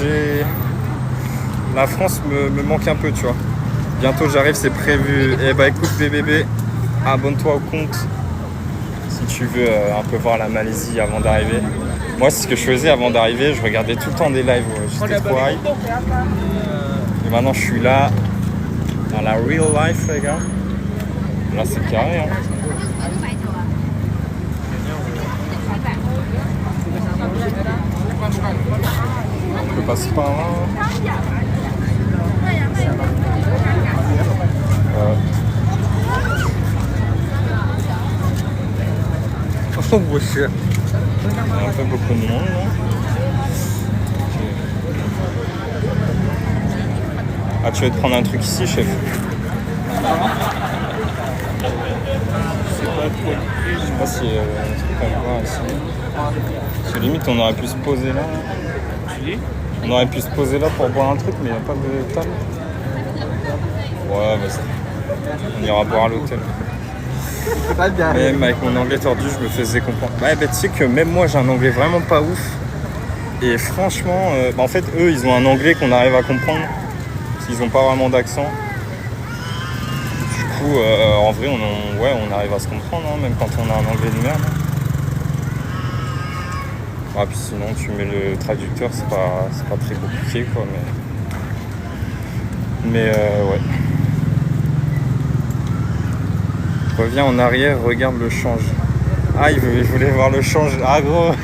la France me manque un peu, tu vois. Bientôt, j'arrive, c'est prévu. Eh bah, écoute, bébé, abonne-toi au compte si tu veux un peu voir la Malaisie avant d'arriver. Moi, c'est ce que je faisais avant d'arriver. Je regardais tout le temps des lives. J'étais trop hype. Et maintenant, je suis là, dans la real life, les gars. Là, c'est carré, hein. passe par là. Oh, wesh. Il y a un peu beaucoup de monde, là. Ah, tu veux te prendre un truc ici, chef? Je sais pas si un truc à voir ici. Parce que limite, on aurait pu se poser là. On aurait pu se poser là pour boire un truc, mais il n'y a pas de table. Ouais, vas-y. On ira boire à l'hôtel. Même avec mon anglais tordu, je me faisais comprendre. Ouais, bah tu sais que même moi, j'ai un anglais vraiment pas ouf. Et franchement, en fait, eux, ils ont un anglais qu'on arrive à comprendre. Parce qu'ils n'ont pas vraiment d'accent. Du coup, en vrai, on arrive à se comprendre, hein, même quand on a un anglais de merde. Ah, puis sinon, tu mets le traducteur, c'est pas très compliqué, quoi. Mais ouais. Reviens en arrière, regarde le change. Ah, il voulait voir le change. Ah, gros.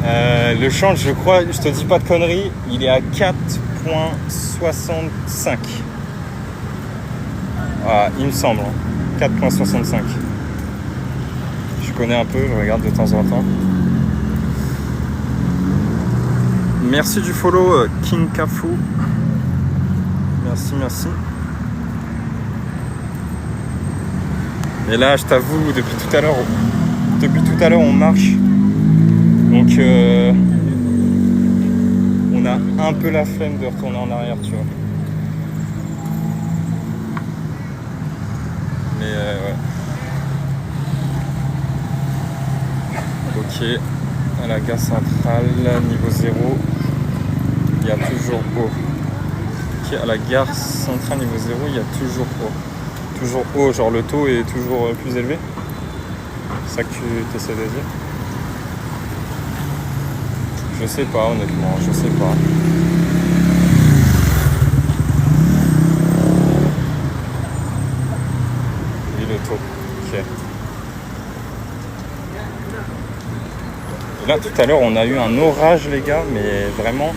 Le change, je crois, je te dis pas de conneries, il est à 4,65. Ah, il me semble. 4,65. Je connais un peu, je regarde de temps en temps. Merci du follow, King Kafu. Merci. Et là, je t'avoue, depuis tout à l'heure, on marche. Donc, on a un peu la flemme de retourner en arrière, tu vois. Mais ouais. Ok, à la gare centrale, niveau 0, il y a toujours eau. Ok, à la gare centrale, niveau 0, il y a toujours eau. Toujours haut, genre le taux est toujours plus élevé. C'est ça que tu essaies de dire? Je sais pas, honnêtement, je sais pas. Et le taux, ok. Et là, tout à l'heure, on a eu un orage, les gars, mais vraiment,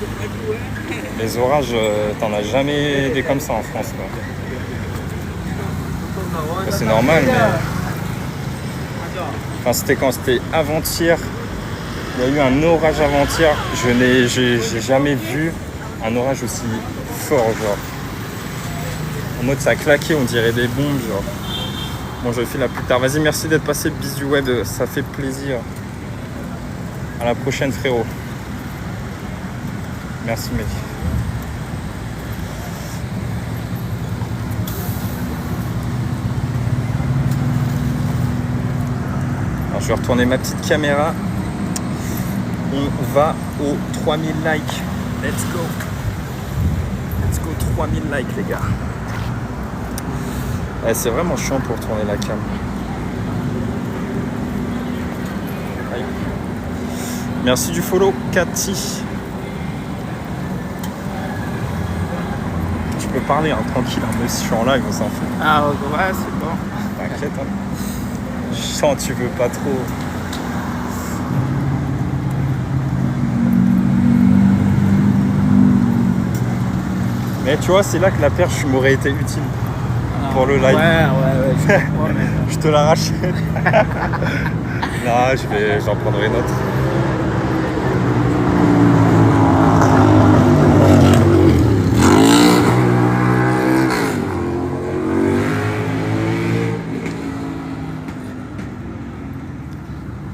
les orages, t'en as jamais des comme ça en France, quoi. C'est normal, mais... Enfin, c'était quand? C'était avant-hier. Il y a eu un orage avant-hier. J'ai jamais vu un orage aussi fort, genre. En mode, ça a claqué, on dirait des bombes, genre. Bon, je le fais là plus tard. Vas-y, merci d'être passé, bisous web, ça fait plaisir. À la prochaine, frérot. Merci, mec. Alors, je vais retourner ma petite caméra. On va aux 3000 likes. Let's go. Let's go, 3000 likes, les gars. Ouais, c'est vraiment chiant pour tourner la cam. Aïe. Merci du follow, Cathy. Je peux parler hein, tranquille, hein, mais si je suis en live, on s'en fout. Ah ouais, c'est bon. T'inquiète, hein. Je sens que tu veux pas trop. Mais tu vois, c'est là que la perche m'aurait été utile pour le live. Ouais. Je te l'arrache. Non, j'en prendrai une autre.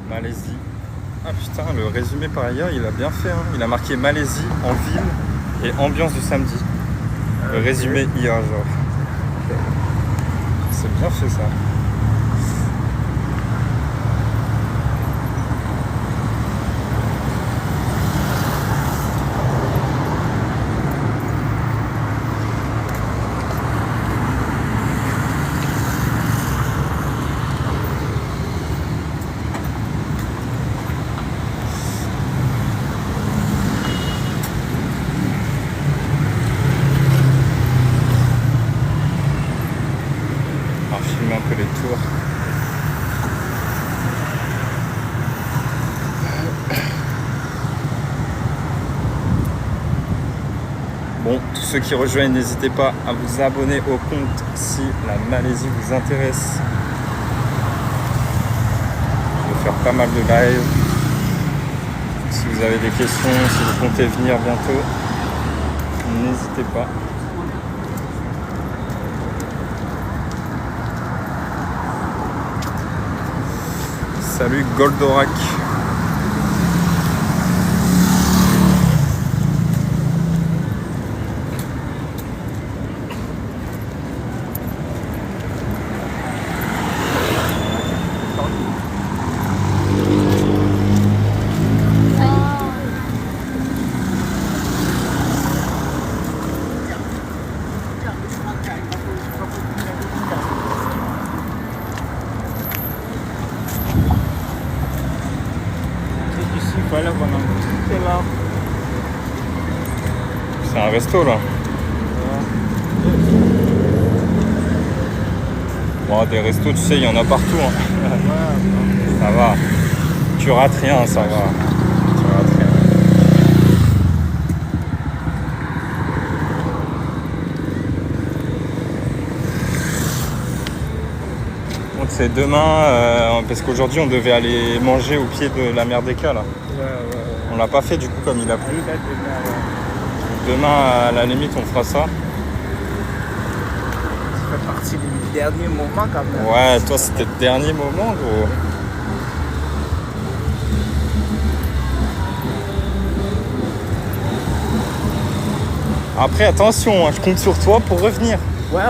Malaisie. Ah putain, le résumé par ailleurs, il a bien fait. Hein. Il a marqué Malaisie en ville et ambiance du samedi. Le résumé hier, genre. C'est bien fait ça. ceux qui rejoignent, n'hésitez pas à vous abonner au compte si la Malaisie vous intéresse. Je vais faire pas mal de live. Si vous avez des questions, si vous comptez venir bientôt, n'hésitez pas. Salut Goldorak. Voilà qu'on a c'est là. C'est un resto là. Bon, des restos, tu sais, il y en a partout. Hein. Ça va. Tu rates rien, ça va. Tu rates rien. Donc c'est demain, parce qu'aujourd'hui on devait aller manger au pied de la Merdeka là. On l'a pas fait du coup comme il a plu. Demain à la limite on fera ça. Ça fait partie du dernier moment quand même. Ouais, toi c'était le dernier moment gros. Après attention, hein, je compte sur toi pour revenir. Ouais.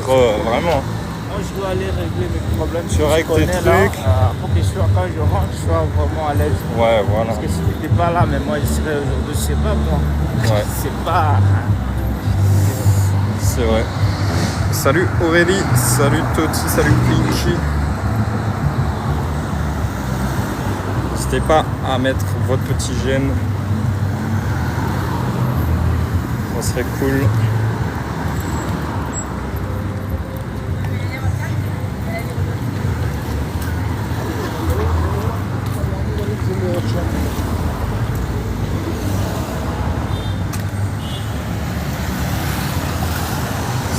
Vraiment. Moi je dois aller régler mes problèmes. Tu règles tes trucs. Pour que quand je rentre, je sois vraiment à l'aise. Ouais, voilà. Parce que si tu n'étais pas là, mais moi je serais aujourd'hui, je sais pas moi. Ouais. C'est pas. C'est vrai. Salut Aurélie, salut Toti, salut Pinky. N'hésitez pas à mettre votre petit j'aime. Ça serait cool.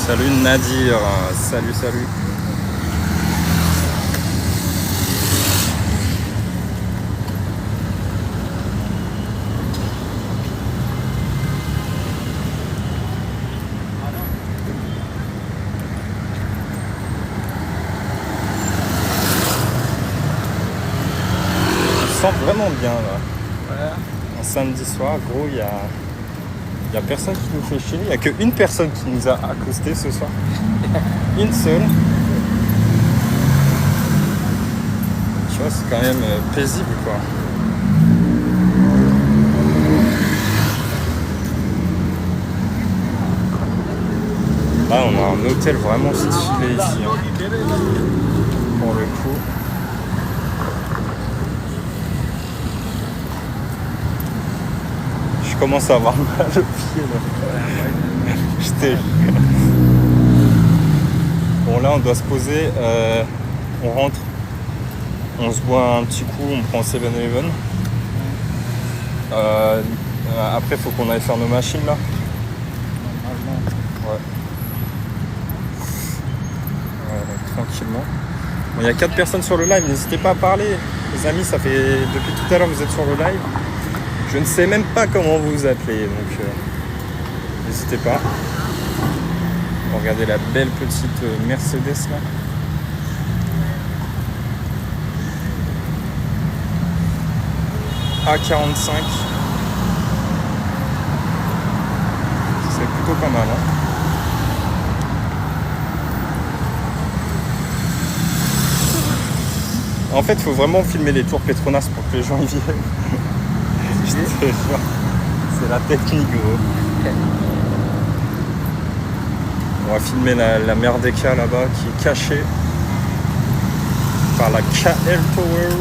Salut Nadir, salut. On sent vraiment bien là. Ouais. Un samedi soir, gros, il y a personne qui nous fait chier. Il n'y a qu'une personne qui nous a accosté ce soir. Une seule. Tu vois, c'est quand même paisible quoi. Là, on a un hôtel vraiment stylé ici. Hein. Pour le coup. Je commence à avoir mal au pied là. Je t'ai. Bon là on doit se poser, on rentre, on se boit un petit coup, on prend 7-Eleven. Après faut qu'on aille faire nos machines là. Ouais. Donc, tranquillement. Bon, il y a 4 personnes sur le live, n'hésitez pas à parler. Les amis, ça fait depuis tout à l'heure vous êtes sur le live. Je ne sais même pas comment vous vous appelez, donc n'hésitez pas. Regardez la belle petite Mercedes là. A45. C'est plutôt pas mal. Hein. En fait, il faut vraiment filmer les tours Petronas pour que les gens y viennent. Je te jure, c'est la technique gros. On va filmer la Merdeka là-bas qui est cachée par la KL Tower.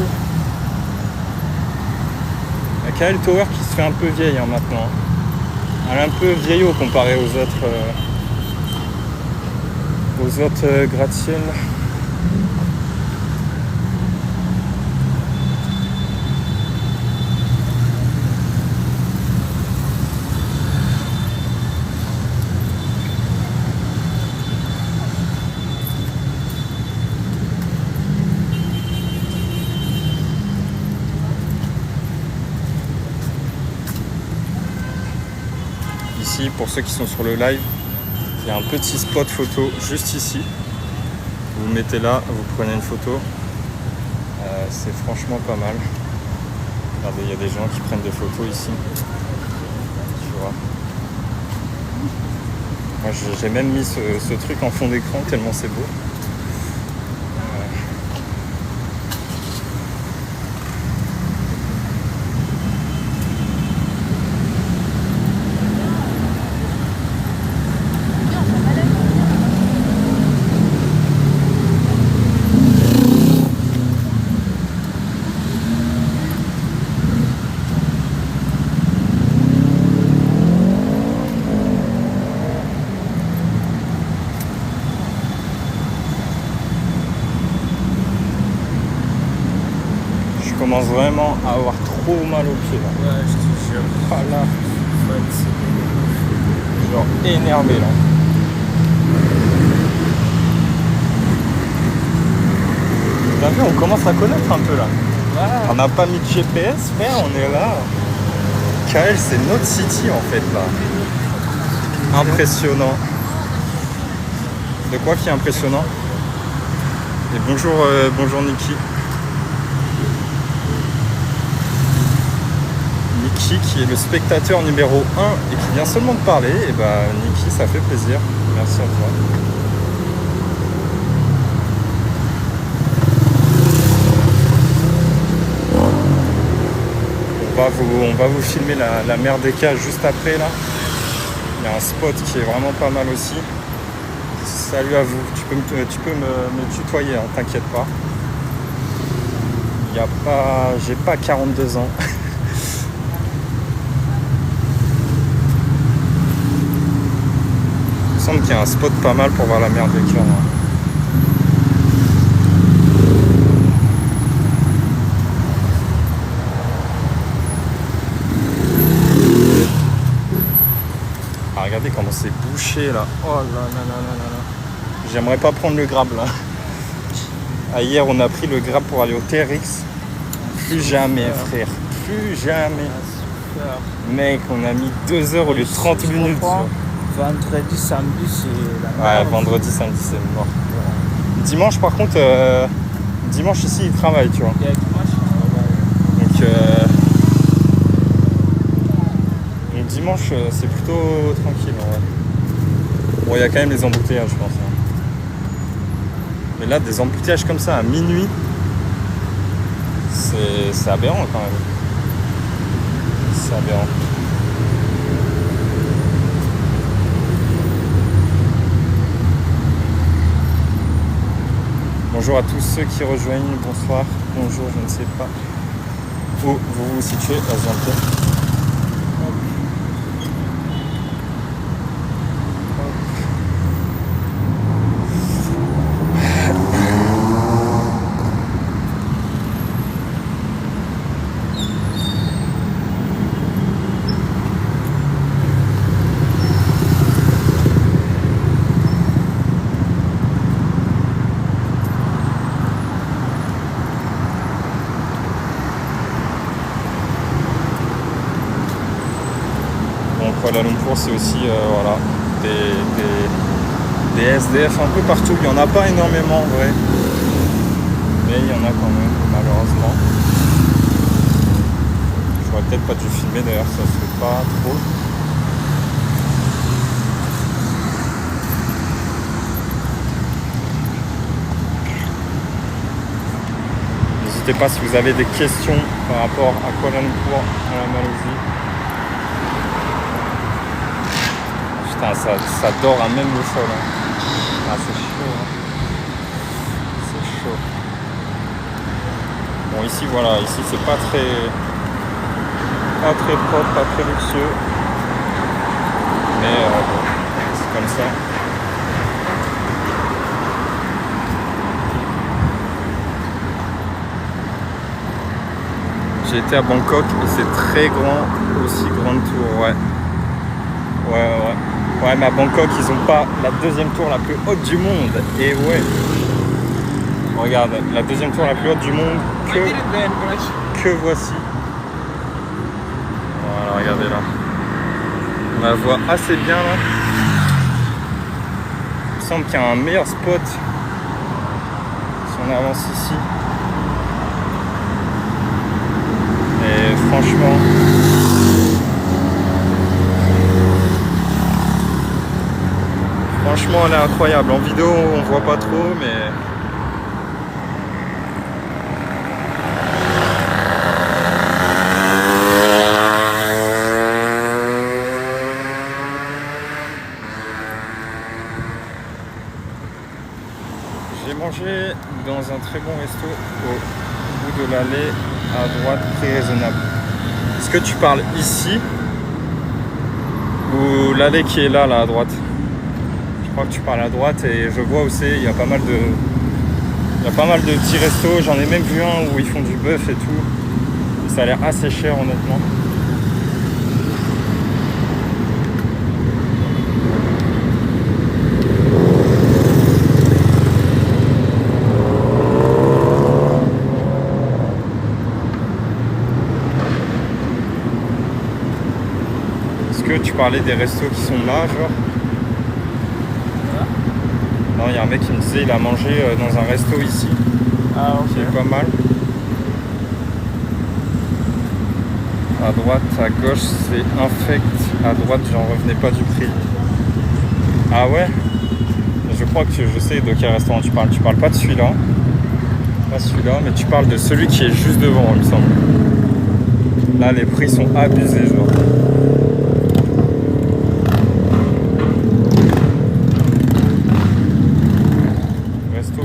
La KL Tower qui se fait un peu vieille hein, maintenant. Elle est un peu vieillot comparée aux autres gratte-ciel. ici, pour ceux qui sont sur le live, il y a un petit spot photo juste ici. Vous vous mettez là, vous prenez une photo. C'est franchement pas mal. Regardez, il y a des gens qui prennent des photos ici. Tu vois. Moi j'ai même mis ce truc en fond d'écran tellement c'est beau. Je commence vraiment à avoir trop mal aux pieds là. Ouais, je te jure. Ah là, genre énervé là. T'as vu, on commence à connaître un peu là. Ouais. On n'a pas mis de GPS, frère, on est là. KL, c'est notre city en fait là. Impressionnant. De quoi qui est impressionnant? Et bonjour, bonjour Niki. Niki qui est le spectateur numéro 1 et qui vient seulement de parler. Et bah Niki, ça fait plaisir. Merci à toi. On va vous filmer la mer des Cages juste après là. Il y a un spot qui est vraiment pas mal aussi. Salut à vous, tu peux me tutoyer, hein, t'inquiète pas. J'ai pas 42 ans. Il me semble qu'il y a un spot pas mal pour voir la mer des Cages. Hein. Regardez comment c'est bouché là. Oh là là là là là là. J'aimerais pas prendre le Grab là. Ah, hier on a pris le Grab pour aller au TRX. Plus jamais frère. Plus jamais. Super. Mec, on a mis 2 heures au lieu de 30 minutes. Vendredi, samedi, c'est la Ouais, merde. vendredi, samedi c'est mort. Dimanche par contre, dimanche ici ils travaillent, tu vois. Il y a dimanche, Donc dimanche c'est plutôt tranquille en vrai. Bon, il y a quand même les embouteillages je pense. Hein. Mais là des embouteillages comme ça à minuit, c'est aberrant quand même. C'est aberrant. Bonjour à tous ceux qui rejoignent, bonsoir, bonjour, je ne sais pas où vous vous situez, vas-y un peu. Kuala Lumpur c'est aussi voilà, des SDF un peu partout, il n'y en a pas énormément en vrai, mais il y en a quand même malheureusement. J'aurais peut-être pas dû filmer d'ailleurs, ça se fait pas trop. N'hésitez pas si vous avez des questions par rapport à Kuala Lumpur, à la Malaisie. Putain, ça dort à même le sol. Hein. Ah, c'est chaud. Hein. C'est chaud. Bon, ici, voilà, ici c'est pas très propre, pas très luxueux. Mais bon, c'est comme ça. J'ai été à Bangkok et c'est très grand, aussi grande tour, ouais. Ouais, mais à Bangkok, ils ont pas la deuxième tour la plus haute du monde. Et ouais. Regarde, la deuxième tour la plus haute du monde que voici. Voilà, regardez là. On la voit assez bien là. Il me semble qu'il y a un meilleur spot si on avance ici. Et franchement, elle est incroyable. En vidéo, on voit pas trop, mais j'ai mangé dans un très bon resto au bout de l'allée à droite, très raisonnable. Est-ce que tu parles ici ou l'allée qui est là à droite? Je crois que tu parles à droite et je vois aussi il y a pas mal de petits restos. J'en ai même vu un où ils font du bœuf et tout. Et ça a l'air assez cher honnêtement. Est-ce que tu parlais des restos qui sont là, genre? Non, il y a un mec qui me disait il a mangé dans un resto ici. Ah, ok. Qui est pas mal. À droite, à gauche, c'est infect. À droite, j'en revenais pas du prix. Ah ouais? Je crois que je sais de quel restaurant tu parles. Tu parles pas de celui-là. Pas celui-là, mais tu parles de celui qui est juste devant, il me semble. Là, les prix sont abusés, genre.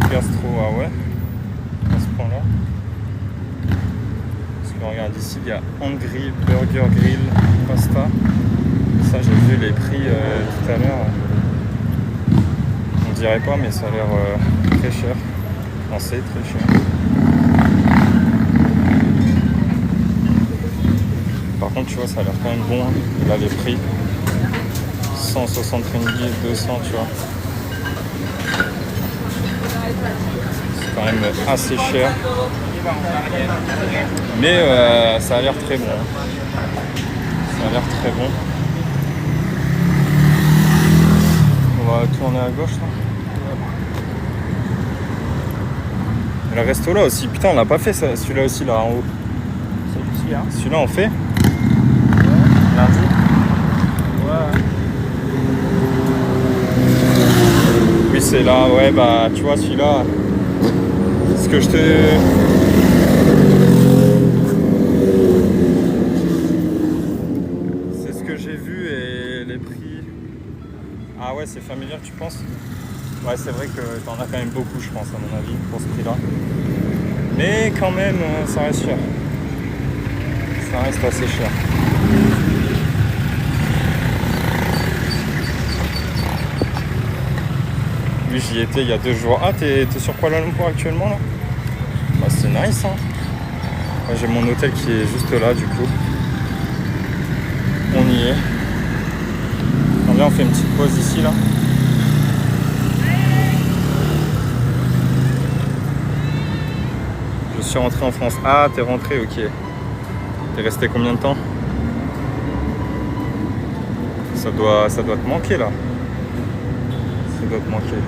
Gastro, ah ouais, à ce point-là. Parce que regarde ici, il y a Hungry Burger Grill Pasta. Ça, j'ai vu les prix tout à l'heure. On dirait pas, mais ça a l'air très cher. Enfin, c'est très cher. Par contre, tu vois, ça a l'air quand même bon. Hein. Là, les prix 160 ringgit, 200, tu vois. C'est quand même assez cher, mais ça a l'air très bon. Ça a l'air très bon. On va tourner à gauche là. Le resto là aussi, putain on l'a pas fait ça, celui-là aussi là en haut. Celui-ci, hein. Celui-là on fait Ouais. lundi. Ouais. Oui c'est là, ouais bah tu vois celui-là. Ce que je te... C'est ce que j'ai vu et les prix... Ah ouais c'est familial tu penses? Ouais c'est vrai que t'en as quand même beaucoup je pense à mon avis pour ce prix là. Mais quand même ça reste cher. Ça reste assez cher. Oui j'y étais il y a 2 jours. Ah t'es sur Kuala Lumpur actuellement là? Bah c'est nice hein. Ouais, j'ai mon hôtel qui est juste là du coup. On y est. On vient on fait une petite pause ici là. Je suis rentré en France. Ah t'es rentré ok. T'es resté combien de temps? Ça doit te manquer là. Ça doit te manquer.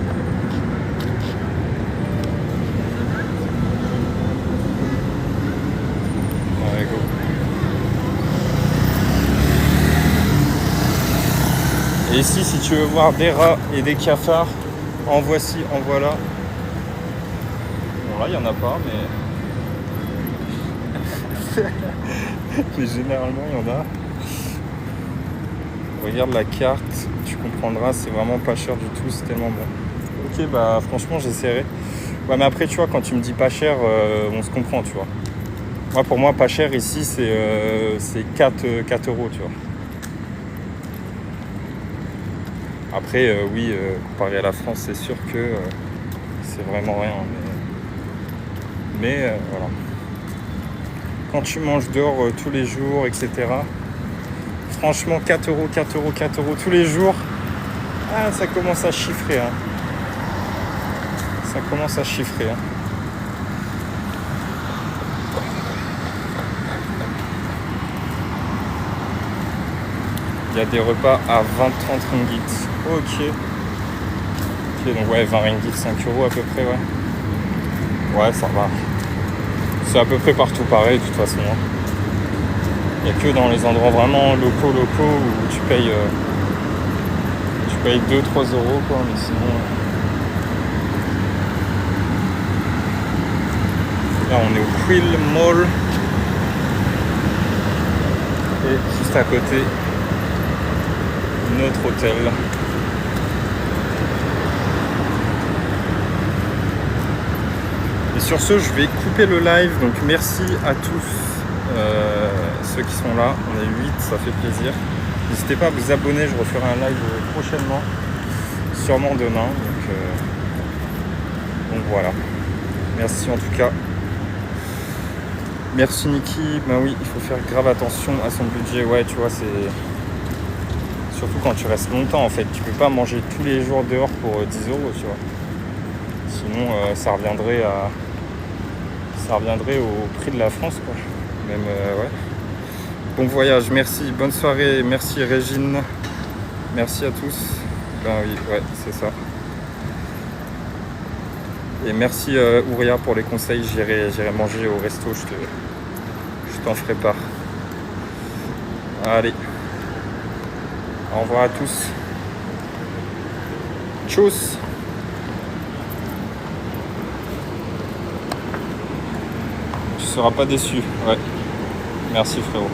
Allez, go. Et ici, si tu veux voir des rats et des cafards, en voici, en voilà. Bon là, il n'y en a pas, mais... mais généralement, il y en a. Regarde la carte, tu comprendras, c'est vraiment pas cher du tout, c'est tellement bon. Ok, bah franchement, j'essaierai. Ouais, mais après, tu vois, quand tu me dis pas cher, on se comprend, tu vois. Moi, pour moi, pas cher ici, c'est 4 euros, tu vois. Après, oui, comparé à la France, c'est sûr que c'est vraiment rien. Mais voilà. Quand tu manges dehors tous les jours, etc., franchement, 4 euros tous les jours, ah, ça commence à chiffrer. Hein. Ça commence à chiffrer. Hein. Il y a des repas à 20-30 ringgit. Ok. Ok, donc ouais, 20 ringgit, 5 € à peu près, ouais. Ouais, ça va. C'est à peu près partout pareil, de toute façon. Il n'y a que dans les endroits vraiment locaux où tu payes 2-3 € quoi, mais sinon... Là, on est au Quill Mall. Et juste à côté, notre hôtel. Et sur ce, je vais couper le live. Donc merci à tous ceux qui sont là. On est 8, ça fait plaisir. N'hésitez pas à vous abonner, je referai un live prochainement. Sûrement demain. Donc voilà. Merci en tout cas. Merci Niki. Ben oui, il faut faire grave attention à son budget. Ouais, tu vois, c'est... Surtout quand tu restes longtemps en fait. Tu peux pas manger tous les jours dehors pour 10 €, tu vois. Sinon, ça reviendrait au prix de la France, quoi. Même, ouais. Bon voyage, merci. Bonne soirée. Merci Régine. Merci à tous. Ben oui, ouais, c'est ça. Et merci Ouria pour les conseils, j'irai manger au resto, je t'en ferai part. Allez, au revoir à tous. Tchuss. Tu seras pas déçu, ouais. Merci frérot.